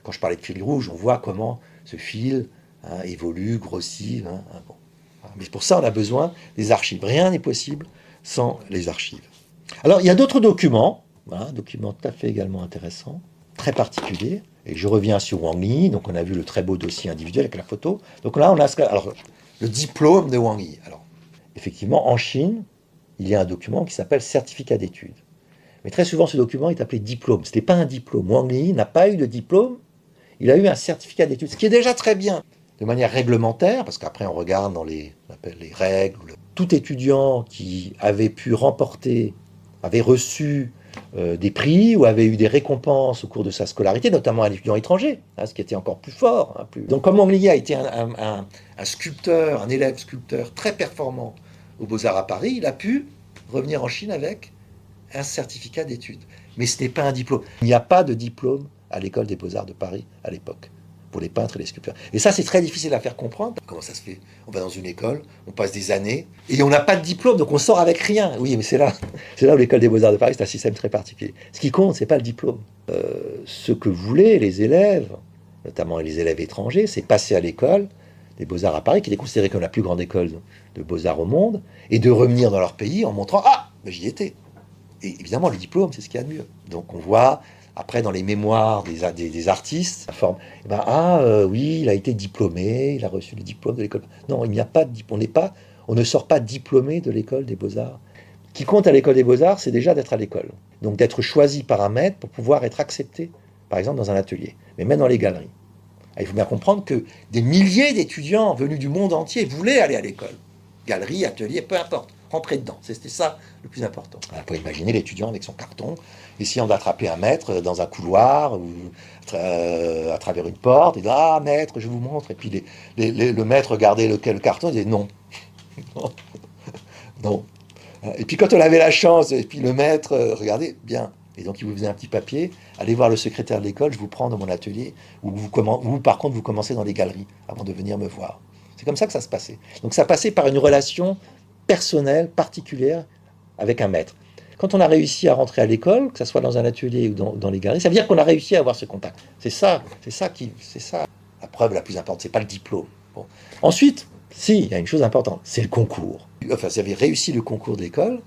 quand je parlais de fil rouge, on voit comment ce fil évolue, grossit. Bon. Mais pour ça, on a besoin des archives. Rien n'est possible sans les archives. Alors, il y a d'autres documents, documents tout à fait également intéressants, très particuliers. Et je reviens sur Wang Yi. Donc, on a vu le très beau dossier individuel avec la photo. Donc là, on a le diplôme de Wang Yi. Alors, effectivement, en Chine, il y a un document qui s'appelle certificat d'études. Mais très souvent, ce document est appelé diplôme. Ce n'est pas un diplôme. Wang Yi n'a pas eu de diplôme. Il a eu un certificat d'études, ce qui est déjà très bien. De manière réglementaire, parce qu'après, on regarde dans les règles. Tout étudiant qui avait pu remporter, avait reçu des prix ou avait eu des récompenses au cours de sa scolarité, notamment un étudiant étranger, ce qui était encore plus fort. Donc comme Wang Yi a été un sculpteur, un élève sculpteur très performant aux Beaux-Arts à Paris, il a pu revenir en Chine avec un certificat d'études. Mais ce n'est pas un diplôme. Il n'y a pas de diplôme à l'école des Beaux-Arts de Paris à l'époque, pour les peintres et les sculpteurs. Et ça, c'est très difficile à faire comprendre. Comment ça se fait? On va dans une école, on passe des années, et on n'a pas de diplôme, donc on sort avec rien. Oui, mais c'est là où l'école des Beaux-Arts de Paris, c'est un système très particulier. Ce qui compte, c'est pas le diplôme. Ce que voulaient les élèves, notamment les élèves étrangers, c'est passer à l'école des Beaux-Arts à Paris, qui est considérée comme la plus grande école de Beaux-Arts au monde, et de revenir dans leur pays en montrant « Ah, j'y étais !» Et évidemment, le diplôme, c'est ce qu'il y a de mieux. Donc on voit... Après, dans les mémoires des artistes, la forme, oui, il a été diplômé, il a reçu le diplôme de l'école. Non, il n'y a pas de diplôme. On ne sort pas diplômé de l'école des Beaux-Arts. Ce qui compte à l'école des Beaux-Arts, c'est déjà d'être à l'école. Donc d'être choisi par un maître pour pouvoir être accepté, par exemple, dans un atelier, mais même dans les galeries. Il faut bien comprendre que des milliers d'étudiants venus du monde entier voulaient aller à l'école. Galerie, atelier, peu importe. Rentrer dedans. C'était ça le plus important. On peut imaginer l'étudiant avec son carton, essayant d'attraper un maître dans un couloir ou à travers une porte. Il dit « Ah, maître, je vous montre. » Et puis le maître regardait le carton et disait « Non. Non. Et puis quand on avait la chance, et puis le maître, regardez, bien. Et donc il vous faisait un petit papier, allez voir le secrétaire de l'école, je vous prends dans mon atelier, ou vous, par contre, vous commencez dans les galeries avant de venir me voir. C'est comme ça que ça se passait. Donc ça passait par une relation personnelle, particulière, avec un maître. Quand on a réussi à rentrer à l'école, que ce soit dans un atelier ou dans les galeries, ça veut dire qu'on a réussi à avoir ce contact. C'est ça. La preuve la plus importante, c'est pas le diplôme. Bon. Ensuite, si, il y a une chose importante, c'est le concours. Enfin, vous avez réussi le concours de l'école,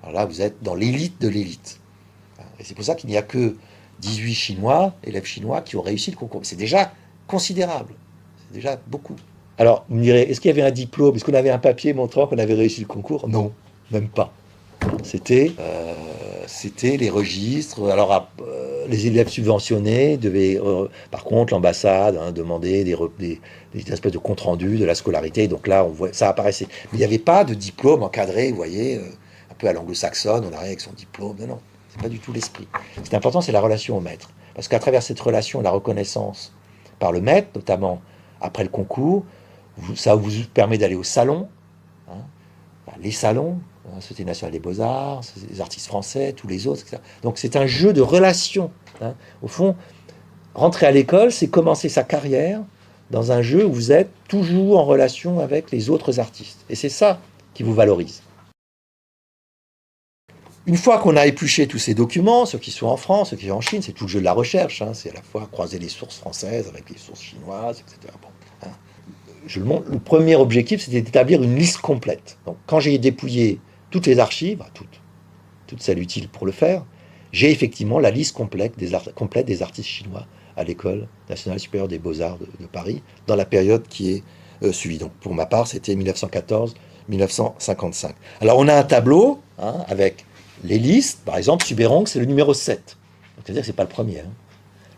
alors là, vous êtes dans l'élite de l'élite. Et c'est pour ça qu'il n'y a que 18 Chinois, élèves chinois, qui ont réussi le concours. C'est déjà considérable. C'est déjà beaucoup. Alors, vous me direz, est-ce qu'il y avait un diplôme? Est-ce qu'on avait un papier montrant qu'on avait réussi le concours? Non, même pas. C'était les registres. Alors, les élèves subventionnés devaient, par contre, l'ambassade demander des espèces de compte rendu de la scolarité. Donc là, on voit, ça apparaissait. Mais il n'y avait pas de diplôme encadré, vous voyez, un peu à l'anglo-saxonne, on arrive avec son diplôme. Non, non, c'est pas du tout l'esprit. Ce qui est important, c'est la relation au maître. Parce qu'à travers cette relation, la reconnaissance par le maître, notamment après le concours, ça vous permet d'aller au salon, hein, les salons, la Société nationale des beaux-arts, les artistes français, tous les autres, etc. Donc c'est un jeu de relations. Hein. Au fond, rentrer à l'école, c'est commencer sa carrière dans un jeu où vous êtes toujours en relation avec les autres artistes. Et c'est ça qui vous valorise. Une fois qu'on a épluché tous ces documents, ceux qui sont en France, ceux qui sont en Chine, c'est tout le jeu de la recherche. Hein. C'est à la fois croiser les sources françaises avec les sources chinoises, etc. Bon, hein. Le premier objectif, c'était d'établir une liste complète. Donc, quand j'ai dépouillé toutes les archives, toutes celles utiles pour le faire, j'ai effectivement la liste complète des artistes chinois à l'École nationale supérieure des beaux-arts de Paris, dans la période qui est suivie. Donc, pour ma part, c'était 1914-1955. Alors, on a un tableau avec les listes. Par exemple, Subérong, c'est le numéro 7. C'est-à-dire que ce n'est pas le premier. Hein.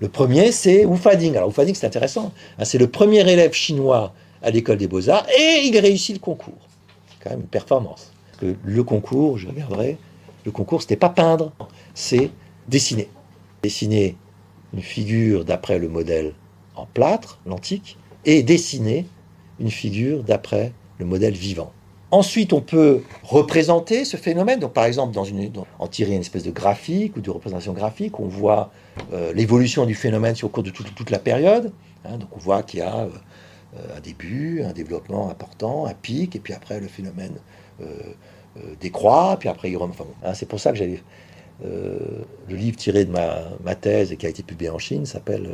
Le premier, c'est Wu Fading. Alors, Wu Fading, c'est intéressant. Hein, c'est le premier élève chinois à l'école des beaux-arts et il réussit le concours. C'est quand même une performance. Le concours, je regarderai, le concours, c'était pas peindre, c'est dessiner. Dessiner une figure d'après le modèle en plâtre, l'antique, et dessiner une figure d'après le modèle vivant. Ensuite, on peut représenter ce phénomène. Donc, par exemple, en tirer une espèce de graphique ou de représentation graphique, on voit l'évolution du phénomène au cours de toute la période. Hein, donc, on voit qu'il y a un début, un développement important, un pic, et puis après, le phénomène décroît, puis après, il remonte. Enfin, bon, hein, c'est pour ça que j'avais... le livre tiré de ma thèse et qui a été publié en Chine s'appelle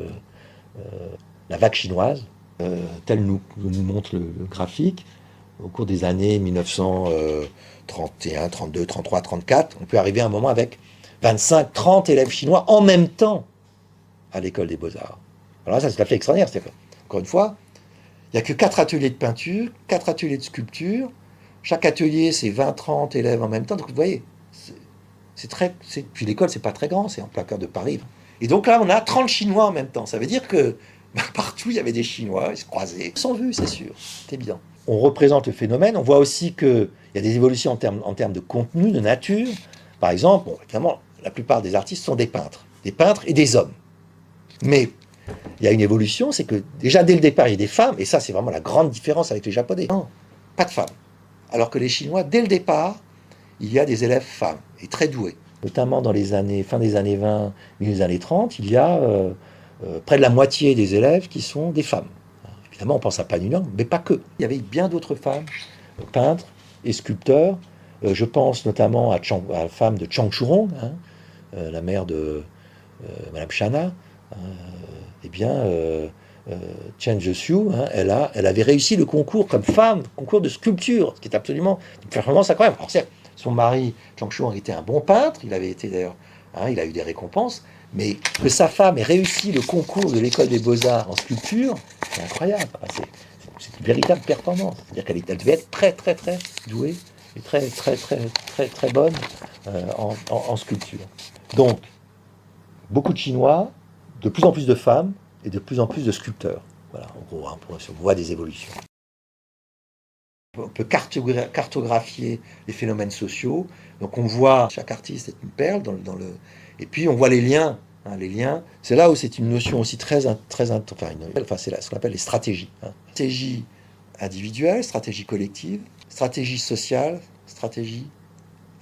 La vague chinoise, tel nous montre le graphique. Au cours des années 1931, 32, 33, 34, on peut arriver à un moment avec 25, 30 élèves chinois en même temps à l'école des beaux-arts. Alors là, ça, c'est tout à fait extraordinaire. Encore une fois, il n'y a que 4 ateliers de peinture, 4 ateliers de sculpture. Chaque atelier, c'est 20, 30 élèves en même temps. Donc vous voyez, puis l'école, c'est pas très grand, c'est en plein cœur de Paris. Et donc là, on a 30 Chinois en même temps. Ça veut dire que partout, il y avait des Chinois, ils se croisaient. Ils sont vus, c'est sûr, c'est évident. On représente le phénomène, on voit aussi qu'il y a des évolutions en termes de contenu, de nature. Par exemple, évidemment, la plupart des artistes sont des peintres et des hommes. Mais il y a une évolution, c'est que déjà dès le départ, il y a des femmes, et ça, c'est vraiment la grande différence avec les Japonais. Non, pas de femmes. Alors que les Chinois, dès le départ, il y a des élèves femmes, et très douées. Notamment dans fin des années 20, milieu des années 30, il y a près de la moitié des élèves qui sont des femmes. Évidemment, on pense à Panunang, mais pas que. Il y avait bien d'autres femmes, peintres et sculpteurs. Je pense notamment à la femme de Chang Churong, la mère de Madame Chana. Chen Zhexiu, elle avait réussi le concours comme femme, concours de sculpture, ce qui est absolument une performance incroyable. Alors certes, son mari, Chang Churong, était un bon peintre, il avait été d'ailleurs, il a eu des récompenses, mais que sa femme ait réussi le concours de l'école des beaux-arts en sculpture, c'est incroyable. C'est une véritable performance. C'est-à-dire qu'elle devait être très, très, très douée et très, très, très, très, très bonne en sculpture. Donc, beaucoup de Chinois, de plus en plus de femmes et de plus en plus de sculpteurs. Voilà, en gros, on voit des évolutions. On peut cartographier les phénomènes sociaux. Donc on voit, chaque artiste est une perle et puis on voit les liens. Les liens, c'est là où c'est une notion aussi c'est ce qu'on appelle les stratégies. Stratégie individuelle, stratégie collective, stratégie sociale, stratégie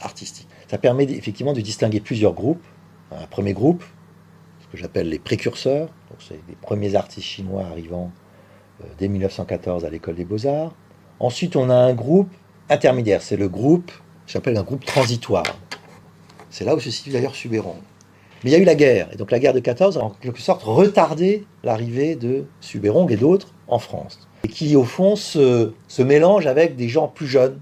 artistique. Ça permet effectivement de distinguer plusieurs groupes. Un premier groupe, ce que j'appelle les précurseurs, donc c'est les premiers artistes chinois arrivant dès 1914 à l'école des Beaux-Arts. Ensuite, on a un groupe intermédiaire, c'est le groupe, j'appelle un groupe transitoire. C'est là où se situe d'ailleurs Subérong. Mais il y a eu la guerre, et donc la guerre de 14 a en quelque sorte retardé l'arrivée de Subérong et d'autres en France. Et qui au fond se mélange avec des gens plus jeunes,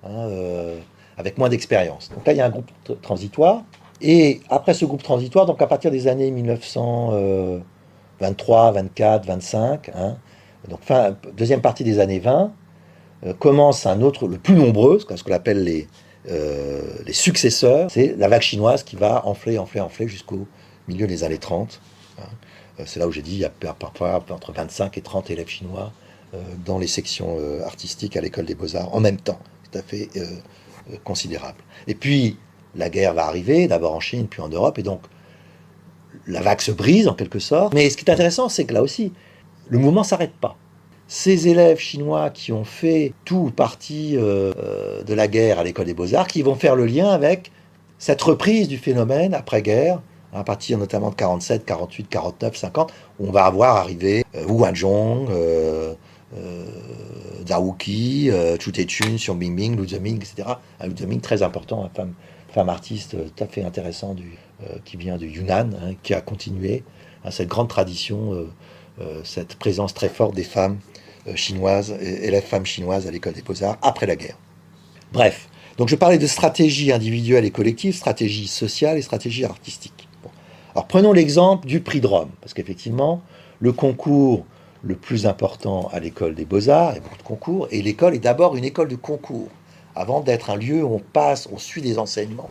avec moins d'expérience. Donc là il y a un groupe transitoire, et après ce groupe transitoire, donc à partir des années 1923, 24, 25, donc deuxième partie des années 20, commence un autre, le plus nombreux, ce qu'on appelle les successeurs, c'est la vague chinoise qui va enfler jusqu'au milieu des années 30. C'est là où j'ai dit il y a parfois entre 25 et 30 élèves chinois dans les sections artistiques à l'école des Beaux-Arts en même temps. Tout à fait considérable. Et puis, la guerre va arriver, d'abord en Chine, puis en Europe, et donc la vague se brise en quelque sorte. Mais ce qui est intéressant, c'est que là aussi, le mouvement ne s'arrête pas. Ces élèves chinois qui ont fait tout ou partie de la guerre à l'école des Beaux-Arts, qui vont faire le lien avec cette reprise du phénomène après-guerre, à partir notamment de 47, 48, 49, 50, où on va avoir arrivé Wu Guangzhong, Zhao Wuqi, Chu Techun, Xiong Bingbing, Lu Zeming, etc. Lu Zeming, très important, femme artiste tout à fait intéressant qui vient du Yunnan, qui a continué cette grande tradition, cette présence très forte des femmes chinoises, élèves femmes chinoises à l'école des Beaux-Arts après la guerre. Bref, donc je parlais de stratégie individuelle et collective, stratégie sociale et stratégie artistique. Bon. Alors prenons l'exemple du prix de Rome, parce qu'effectivement, le concours le plus important à l'école des Beaux-Arts, il y a beaucoup de concours, et l'école est d'abord une école de concours. Avant d'être un lieu où on suit des enseignements,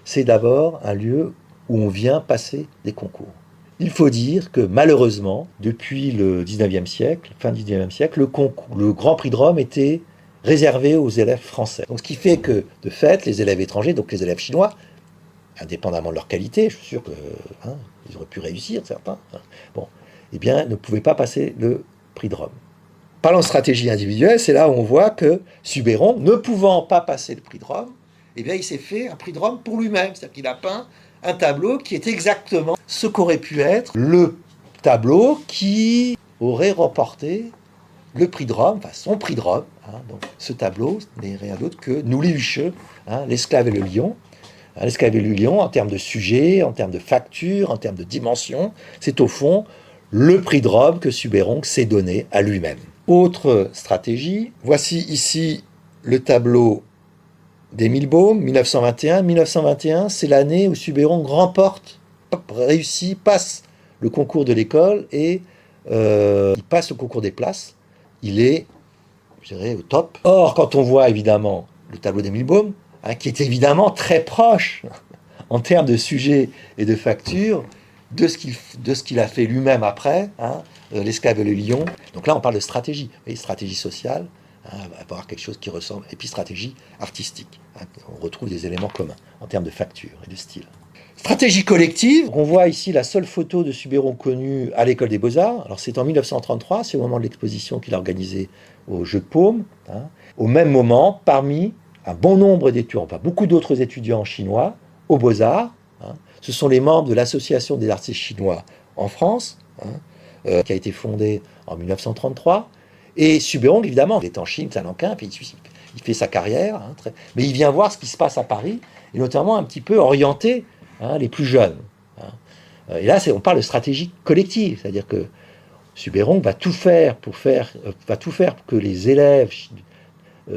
c'est d'abord un lieu où on vient passer des concours. Il faut dire que malheureusement, depuis le 19e siècle, fin du 19e siècle, le Grand Prix de Rome était réservé aux élèves français. Donc, ce qui fait que, de fait, les élèves étrangers, donc les élèves chinois, indépendamment de leur qualité, je suis sûr qu'ils auraient pu réussir, certains, eh bien, ne pouvaient pas passer le Prix de Rome. Parlant de stratégie individuelle, c'est là où on voit que Subérong, ne pouvant pas passer le Prix de Rome, eh bien, il s'est fait un Prix de Rome pour lui-même. C'est-à-dire qu'il a peint un tableau qui est exactement ce qu'aurait pu être le tableau qui aurait remporté le Prix de Rome, enfin son Prix de Rome. Donc, ce tableau n'est rien d'autre que Nouli Hucheux, l'esclave et le lion. L'esclave et le lion, en termes de sujet, en termes de facture, en termes de dimension, c'est au fond le Prix de Rome que Subérong s'est donné à lui-même. Autre stratégie, voici ici le tableau d'Émile Baume, 1921. 1921, c'est l'année où Subérong réussit, passe le concours de l'école et il passe le concours des places. Il est, je dirais, au top. Or, quand on voit évidemment le tableau d'Émile Baume, qui est évidemment très proche en termes de sujet et de facture de ce qu'il a fait lui-même après, l'esclave et le lion. Donc là, on parle de stratégie, stratégie sociale, avoir quelque chose qui ressemble, et puis stratégie artistique. On retrouve des éléments communs en termes de facture et de style. Stratégie collective, on voit ici la seule photo de Subérong connue à l'école des Beaux-Arts. Alors c'est en 1933, c'est au moment de l'exposition qu'il a organisée au Jeu de Paume. Au même moment, parmi un bon nombre d'étudiants, enfin beaucoup d'autres étudiants chinois aux Beaux-Arts, ce sont les membres de l'Association des artistes chinois en France, qui a été fondée en 1933. Et Subérong, évidemment, il est en Chine, à Nankin, puis il fait sa carrière, mais il vient voir ce qui se passe à Paris, et notamment un petit peu orienter les plus jeunes. Et là, on parle de stratégie collective, c'est-à-dire que Subérong va tout faire pour que les élèves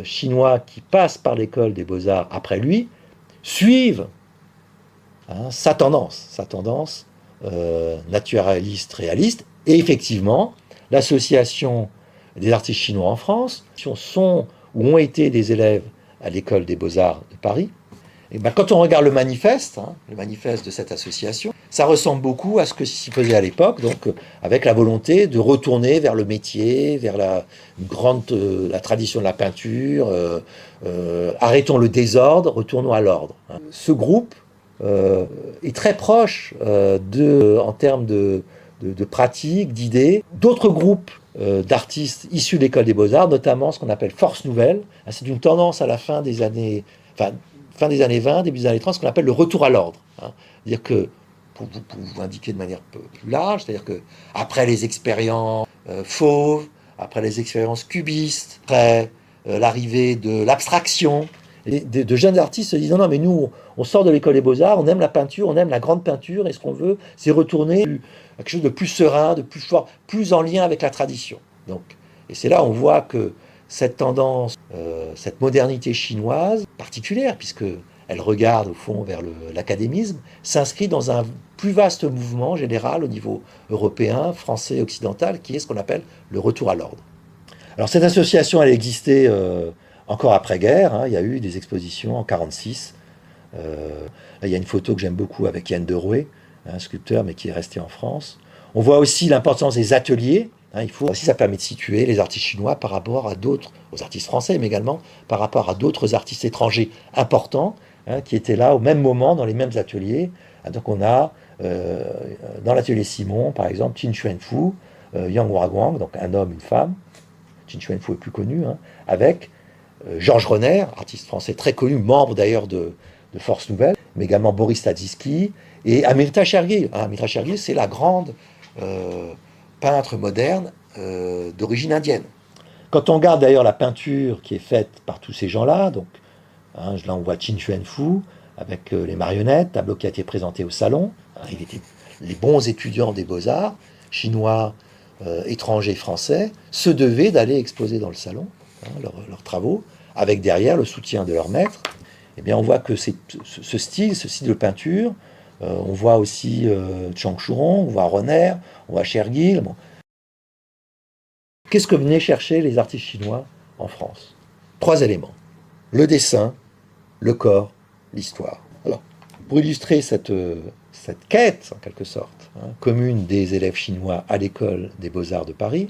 chinois qui passent par l'école des Beaux-Arts après lui suivent sa tendance naturaliste, réaliste, et effectivement, l'association des artistes chinois en France sont ou ont été des élèves à l'école des Beaux-Arts de Paris. Et quand on regarde le manifeste de cette association, ça ressemble beaucoup à ce que s'y faisait à l'époque, donc avec la volonté de retourner vers le métier, vers la tradition de la peinture, arrêtons le désordre, retournons à l'ordre. Ce groupe est très proche en termes de pratiques, d'idées, d'autres groupes d'artistes issus de l'école des Beaux-Arts, notamment ce qu'on appelle Force Nouvelle. C'est une tendance à la fin des années... fin des années 20, début des années 30, ce qu'on appelle le retour à l'ordre. Hein. C'est-à-dire que, pour vous indiquer de manière plus large, c'est-à-dire que après les expériences fauves, après les expériences cubistes, après l'arrivée de l'abstraction, de jeunes artistes se disent non, non, mais nous, on sort de l'école des beaux-arts, on aime la peinture, on aime la grande peinture, et ce qu'on veut, c'est retourner à quelque chose de plus serein, de plus fort, plus en lien avec la tradition. Donc, et c'est là où on voit que cette tendance, cette modernité chinoise particulière, puisque elle regarde au fond vers l'académisme, s'inscrit dans un plus vaste mouvement général au niveau européen, français, occidental, qui est ce qu'on appelle le retour à l'ordre. Alors cette association, elle existait encore après-guerre, hein. Il y a eu des expositions en 1946. Là, il y a une photo que j'aime beaucoup avec Yann Derouet, un sculpteur, mais qui est resté en France. On voit aussi l'importance des ateliers. Hein, ça permet de situer les artistes chinois par rapport à d'autres, aux artistes français, mais également par rapport à d'autres artistes étrangers importants, hein, qui étaient là au même moment, dans les mêmes ateliers. Donc on a, dans l'atelier Simon, par exemple, Qin Xuanfu, Yang Huaguang, donc un homme, une femme. Qin Xuanfu est plus connu, hein, avec Georges Renner, artiste français très connu, membre d'ailleurs de Force Nouvelle, mais également Boris Tadzinski et Amrita Shergill. Amrita Shergill, c'est la grande peintre moderne d'origine indienne. Quand on regarde d'ailleurs la peinture qui est faite par tous ces gens-là, donc là on voit Qin Xuanfu avec les marionnettes, tableau qui a été présenté au salon. Il était les bons étudiants des beaux-arts, chinois, étrangers, français, se devaient d'aller exposer dans le salon leurs travaux, avec derrière le soutien de leur maître. Eh bien, on voit que ce style de peinture, on voit aussi Chang Churon, on voit Renner, on voit Shergill. Bon. Qu'est-ce que venaient chercher les artistes chinois en France? 3 éléments. Le dessin, le corps, l'histoire. Alors, pour illustrer cette quête, en quelque sorte, commune des élèves chinois à l'école des Beaux-Arts de Paris,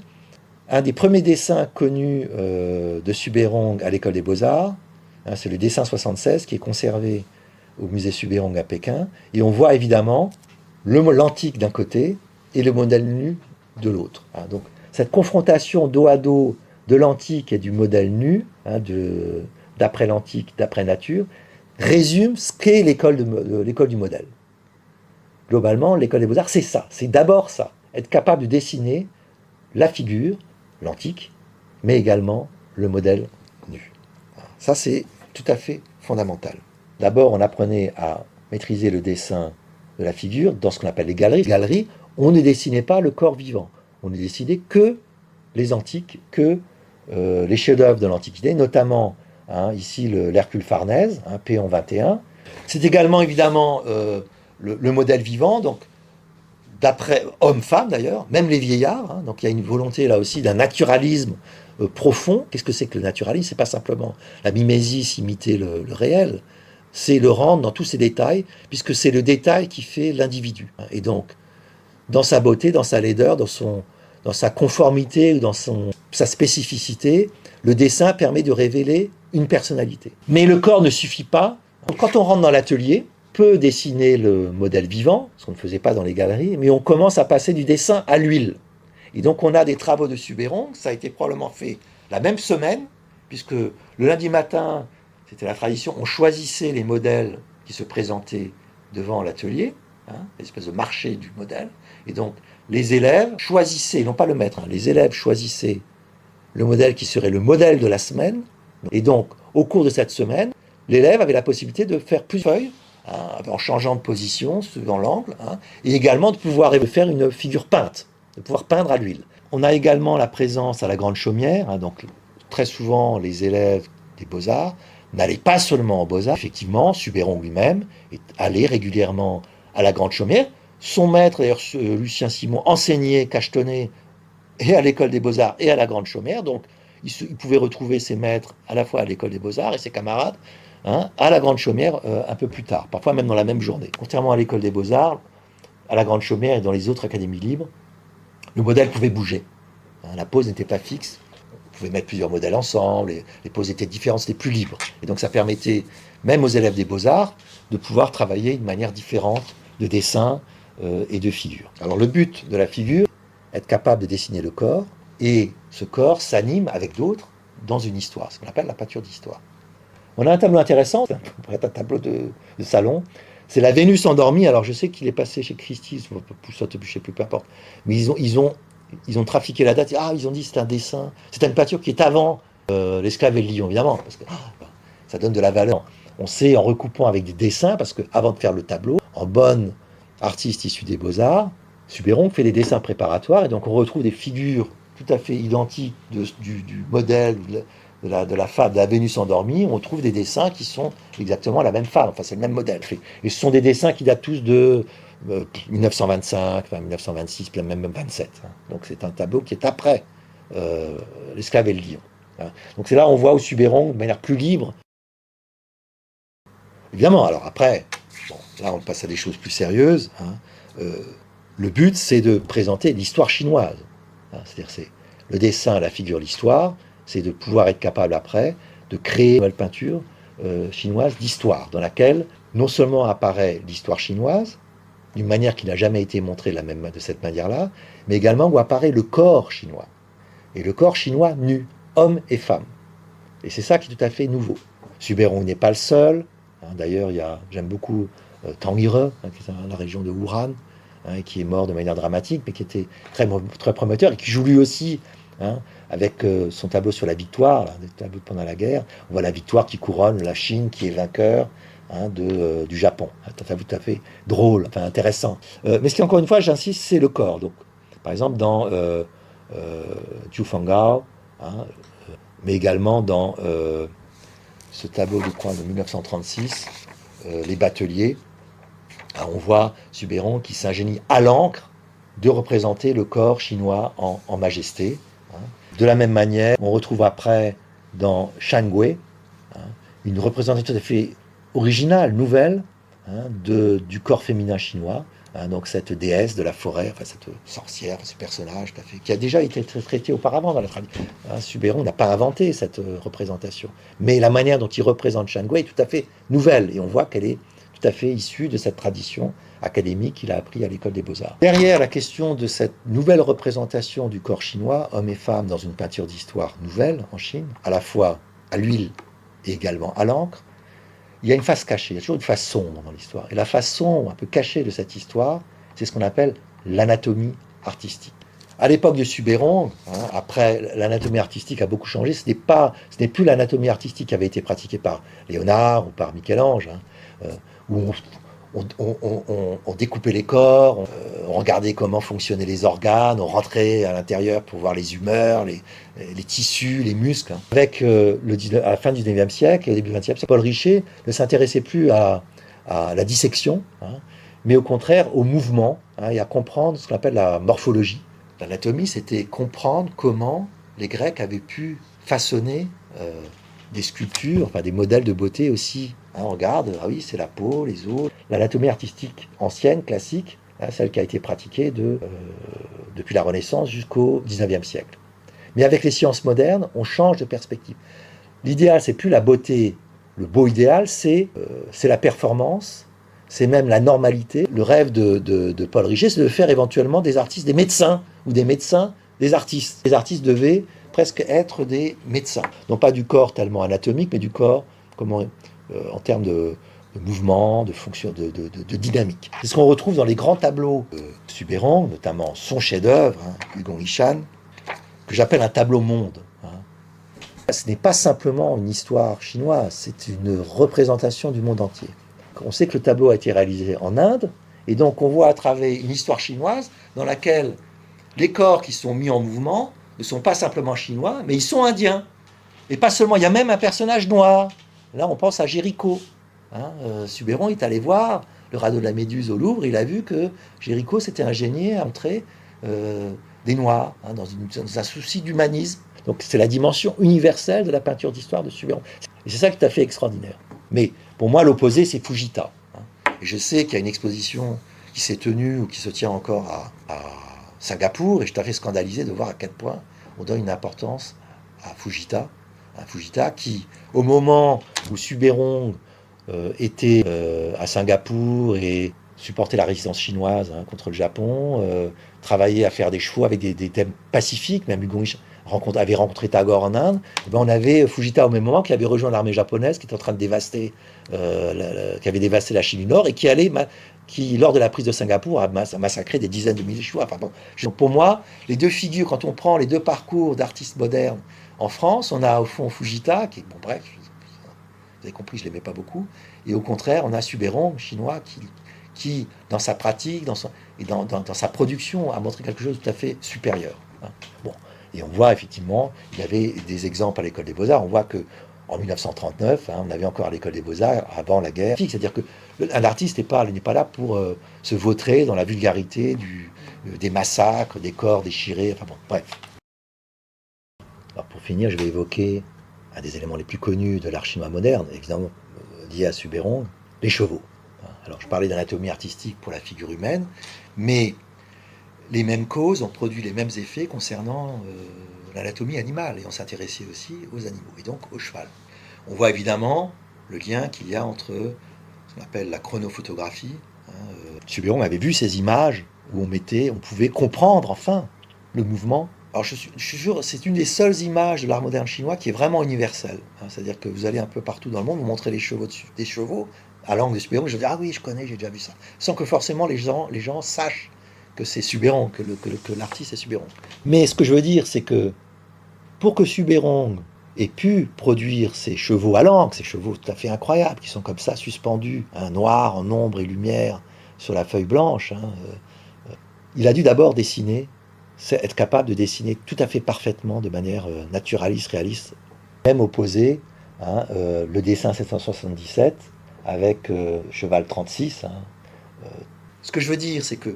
un des premiers dessins connus de Subérong à l'école des Beaux-Arts, c'est le dessin 76 qui est conservé au musée Subérong à Pékin. Et on voit évidemment l'antique d'un côté et le modèle nu de l'autre. Donc cette confrontation dos à dos de l'antique et du modèle nu, d'après l'antique, d'après nature, résume ce qu'est l'école du modèle. Globalement, l'école des Beaux-Arts, c'est ça. C'est d'abord ça. Être capable de dessiner la figure, l'antique, mais également le modèle nu. Ça, c'est tout à fait fondamental. D'abord, on apprenait à maîtriser le dessin de la figure dans ce qu'on appelle les galeries. Les galeries, on ne dessinait pas le corps vivant. On ne dessinait que les antiques, que les chefs-d'œuvre de l'Antiquité, notamment ici l'Hercule Farnèse, Péon 21. C'est également évidemment le modèle vivant, donc d'après hommes-femmes d'ailleurs, même les vieillards. Donc il y a une volonté là aussi d'un naturalisme profond. Qu'est-ce que c'est que le naturalisme? C'est pas simplement la mimésis, imiter le réel, c'est le rendre dans tous ses détails, puisque c'est le détail qui fait l'individu. Et donc, dans sa beauté, dans sa laideur, dans sa conformité ou dans sa spécificité, le dessin permet de révéler une personnalité. Mais le corps ne suffit pas. Quand on rentre dans l'atelier, on peut dessiner le modèle vivant, ce qu'on ne faisait pas dans les galeries, mais on commence à passer du dessin à l'huile. Et donc on a des travaux de Subérong, ça a été probablement fait la même semaine, puisque le lundi matin, c'était la tradition, on choisissait les modèles qui se présentaient devant l'atelier, l'espèce de marché du modèle, et donc les élèves choisissaient, non pas le maître, les élèves choisissaient le modèle qui serait le modèle de la semaine, et donc au cours de cette semaine, l'élève avait la possibilité de faire plusieurs feuilles, en changeant de position, suivant l'angle, et également de pouvoir faire une figure peinte, de pouvoir peindre à l'huile. On a également la présence à la Grande Chaumière, donc très souvent les élèves des Beaux-Arts n'allaient pas seulement aux Beaux-Arts, effectivement, Subérong lui-même allait régulièrement à la Grande Chaumière. Son maître, d'ailleurs, Lucien Simon, enseignait, cachetonnait, et à l'école des Beaux-Arts et à la Grande Chaumière, donc il pouvait retrouver ses maîtres à la fois à l'école des Beaux-Arts et ses camarades à la Grande Chaumière un peu plus tard, parfois même dans la même journée. Contrairement à l'école des Beaux-Arts, à la Grande Chaumière et dans les autres académies libres, le modèle pouvait bouger. La pose n'était pas fixe. On pouvait mettre plusieurs modèles ensemble, les poses étaient différentes, c'était plus libre. Et donc ça permettait, même aux élèves des Beaux-Arts, de pouvoir travailler d'une manière différente de dessin et de figure. Alors le but de la figure, être capable de dessiner le corps, et ce corps s'anime avec d'autres dans une histoire, ce qu'on appelle la peinture d'histoire. On a un tableau intéressant, ça pourrait être un tableau de salon. C'est la Vénus endormie. Alors je sais qu'il est passé chez Christie's, soit je sais plus, peu importe. Mais ils ont trafiqué la date. Ah, ils ont dit c'est un dessin, c'est une peinture qui est avant l'esclave et le lion, évidemment, parce que ça donne de la valeur. On sait en recoupant avec des dessins, parce qu'avant de faire le tableau, en bonne artiste issue des Beaux-Arts, Suberon fait des dessins préparatoires, et donc on retrouve des figures tout à fait identiques du modèle, de la femme de la Vénus endormie. On trouve des dessins qui sont exactement la même femme, enfin c'est le même modèle. Et ce sont des dessins qui datent tous de 1925, enfin 1926, même 27. Hein. Donc c'est un tableau qui est après l'esclave et le lion. Hein. Donc c'est là où on voit au Suberon de manière plus libre. Évidemment, alors après, bon, là on passe à des choses plus sérieuses. Hein. Le but c'est de présenter l'histoire chinoise. Hein. C'est-à-dire c'est le dessin, la figure, l'histoire, c'est de pouvoir être capable après de créer une nouvelle peinture chinoise d'histoire, dans laquelle non seulement apparaît l'histoire chinoise, d'une manière qui n'a jamais été montrée de cette manière-là, mais également où apparaît le corps chinois. Et le corps chinois nu, homme et femme. Et c'est ça qui est tout à fait nouveau. Suberon n'est pas le seul. Hein, d'ailleurs, j'aime beaucoup Tang Yire, qui est dans la région de Wuhan, hein, qui est mort de manière dramatique, mais qui était très, très prometteur et qui joue lui aussi, hein, avec son tableau sur la victoire, là, des tableaux pendant la guerre. On voit la victoire qui couronne la Chine qui est vainqueur, hein, du Japon. Un tableau tout à fait drôle, enfin intéressant. Mais ce qui, encore une fois, j'insiste, c'est le corps. Donc, par exemple, dans Zhu Fangao, hein, mais également dans ce tableau de 1936, Les Bateliers, hein, on voit Suberon qui s'ingénie à l'encre de représenter le corps chinois en majesté. Hein. De la même manière, on retrouve après dans Shangui, hein, une représentation tout à fait originale, nouvelle, hein, du corps féminin chinois. Hein, donc cette déesse de la forêt, enfin cette sorcière, ce personnage tout à fait, qui a déjà été traité auparavant dans la tradition. Hein, Suberon n'a pas inventé cette représentation. Mais la manière dont il représente Shangui est tout à fait nouvelle. Et on voit qu'elle est tout à fait issue de cette tradition académique qu'il a appris à l'école des Beaux-Arts. Derrière la question de cette nouvelle représentation du corps chinois, hommes et femmes dans une peinture d'histoire nouvelle en Chine, à la fois à l'huile et également à l'encre, il y a une face cachée, il y a toujours une face sombre dans l'histoire. Et la face sombre, un peu cachée de cette histoire, c'est ce qu'on appelle l'anatomie artistique. À l'époque de Suberon, hein, après l'anatomie artistique a beaucoup changé, ce n'est plus l'anatomie artistique qui avait été pratiquée par Léonard ou par Michel-Ange, hein, où on découpait les corps, on regardait comment fonctionnaient les organes, on rentrait à l'intérieur pour voir les humeurs, les tissus, les muscles. Hein. Avec à la fin du 19e siècle et au début du 20e siècle, Paul Richer ne s'intéressait plus à la dissection, hein, mais au contraire au mouvement, hein, et à comprendre ce qu'on appelle la morphologie. L'anatomie, c'était comprendre comment les Grecs avaient pu façonner des sculptures, enfin des modèles de beauté aussi. Hein, on regarde, ah oui, c'est la peau, les os. L'anatomie artistique ancienne, classique, hein, celle qui a été pratiquée depuis la Renaissance jusqu'au 19e siècle. Mais avec les sciences modernes, on change de perspective. L'idéal, c'est plus la beauté, le beau idéal, c'est la performance, c'est même la normalité. Le rêve de Paul Richer, c'est de faire éventuellement des artistes, des médecins, ou des médecins, des artistes. Les artistes devaient presque être des médecins. Non pas du corps tellement anatomique, mais du corps en termes de mouvement, de fonction, de dynamique. C'est ce qu'on retrouve dans les grands tableaux de Suberon, notamment son chef-d'œuvre, hein, Hugon Lichan, que j'appelle un tableau monde. Hein. Ce n'est pas simplement une histoire chinoise, c'est une représentation du monde entier. On sait que le tableau a été réalisé en Inde, et donc on voit à travers une histoire chinoise dans laquelle les corps qui sont mis en mouvement ne sont pas simplement chinois, mais ils sont indiens. Et pas seulement, il y a même un personnage noir. Là, on pense à Géricault. Hein, Suberon est allé voir le radeau de la Méduse au Louvre, il a vu que Géricault s'était ingénié à montrer des Noirs, hein, dans un souci d'humanisme. Donc c'est la dimension universelle de la peinture d'histoire de Suberon. Et c'est ça qui est tout à fait extraordinaire. Mais pour moi, l'opposé, c'est Fujita. Hein. Et je sais qu'il y a une exposition qui s'est tenue ou qui se tient encore à Singapour, et je suis tout à fait scandalisé de voir à quel point on donne une importance à Fujita. Un Fujita qui, au moment où Suberon était à Singapour et supportait la résistance chinoise, hein, contre le Japon, travaillait à faire des chevaux avec des thèmes pacifiques, même Hugon Lichan avait rencontré Tagore en Inde, eh ben on avait Fujita au même moment qui avait rejoint l'armée japonaise, qui était en train de dévaster, qui avait dévasté la Chine du Nord et qui, lors de la prise de Singapour, a massacré des dizaines de milliers de Chinois. Enfin bon, pour moi, les deux figures, quand on prend les deux parcours d'artistes modernes en France, on a au fond Fujita, qui est, bon bref, vous avez compris, je ne l'aimais pas beaucoup, et au contraire, on a Suberon, chinois, qui dans sa pratique, dans sa production, a montré quelque chose de tout à fait supérieur. Hein. Bon. Et on voit effectivement, il y avait des exemples à l'école des Beaux-Arts. On voit que en 1939, on avait encore à l'école des Beaux-Arts, avant la guerre. C'est-à-dire qu'un artiste n'est pas là pour se vautrer dans la vulgarité des massacres, des corps déchirés. Enfin bon, bref. Alors pour finir, je vais évoquer un des éléments les plus connus de l'art chinois moderne, évidemment lié à Suberon, les chevaux. Alors je parlais d'anatomie artistique pour la figure humaine, mais les mêmes causes ont produit les mêmes effets concernant l'anatomie animale, et on s'intéressait aussi aux animaux, et donc au cheval. On voit évidemment le lien qu'il y a entre ce qu'on appelle la chronophotographie. Suberon avait vu ces images où on pouvait comprendre enfin le mouvement. Alors je suis sûr, c'est une des seules images de l'art moderne chinois qui est vraiment universelle. C'est-à-dire que vous allez un peu partout dans le monde, vous montrez des chevaux à l'angle de Suberon, je vais dire ah oui, je connais, j'ai déjà vu ça, sans que forcément les gens sachent que c'est Suberon, que l'artiste est Suberon. Mais ce que je veux dire, c'est que pour que Suberon ait pu produire ces chevaux à l'encre, ces chevaux tout à fait incroyables, qui sont comme ça suspendus, noirs en ombre et lumière sur la feuille blanche, il a dû d'abord être capable de dessiner tout à fait parfaitement, de manière naturaliste, réaliste, même opposer le dessin 777 avec cheval 36. Ce que je veux dire, c'est que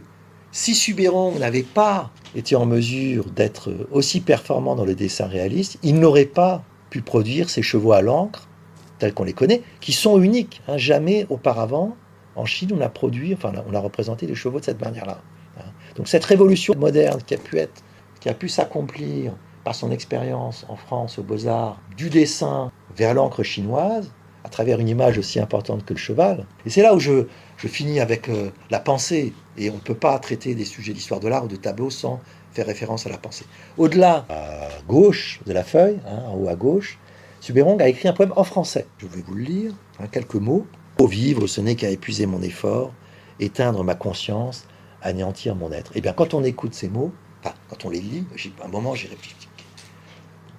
si Suberon n'avait pas été en mesure d'être aussi performant dans le dessin réaliste, il n'aurait pas pu produire ces chevaux à l'encre, tels qu'on les connaît, qui sont uniques. Jamais auparavant, en Chine, on a représenté les chevaux de cette manière-là. Donc cette révolution moderne qui a pu s'accomplir par son expérience en France, aux Beaux-Arts, du dessin vers l'encre chinoise, à travers une image aussi importante que le cheval. Et c'est là où je finis avec la pensée. Et on ne peut pas traiter des sujets d'histoire de l'art ou de tableau sans faire référence à la pensée. Au-delà, à gauche de la feuille, en haut à gauche, Suberon a écrit un poème en français. Je vais vous le lire, quelques mots. « Pour vivre, ce n'est qu'à épuiser mon effort, éteindre ma conscience, anéantir mon être. » Et bien, quand on écoute ces mots, quand on les lit, à un moment, j'ai réfléchi.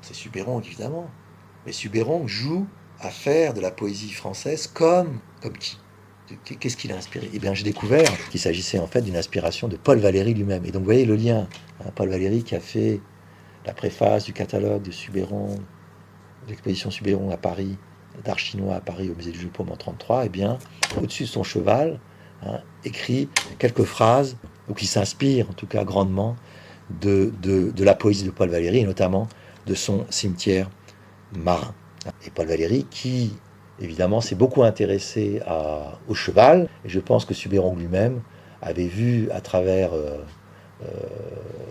C'est Suberon, évidemment. Mais Suberon joue à faire de la poésie française comme qui? Qu'est-ce qu'il a inspiré? Eh bien, j'ai découvert qu'il s'agissait en fait d'une inspiration de Paul Valéry lui-même. Et donc, vous voyez le lien. Paul Valéry qui a fait la préface du catalogue de Suberon, l'exposition Suberon à Paris, d'art chinois à Paris au musée du Jeu Paume en 1933, eh bien, au-dessus de son cheval, écrit quelques phrases, ou qui s'inspire en tout cas grandement de la poésie de Paul Valéry, et notamment de son cimetière marin. Et Paul Valéry qui, évidemment, s'est beaucoup intéressé au cheval, et je pense que Suberon lui-même avait vu à travers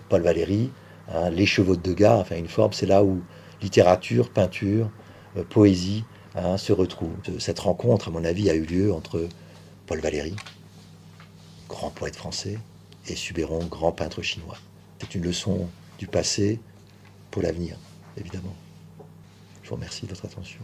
Paul Valéry les chevaux de Degas, enfin une forme, c'est là où littérature, peinture, poésie se retrouvent. Cette rencontre, à mon avis, a eu lieu entre Paul Valéry, grand poète français, et Suberon, grand peintre chinois. C'est une leçon du passé pour l'avenir, évidemment. Je vous remercie de votre attention.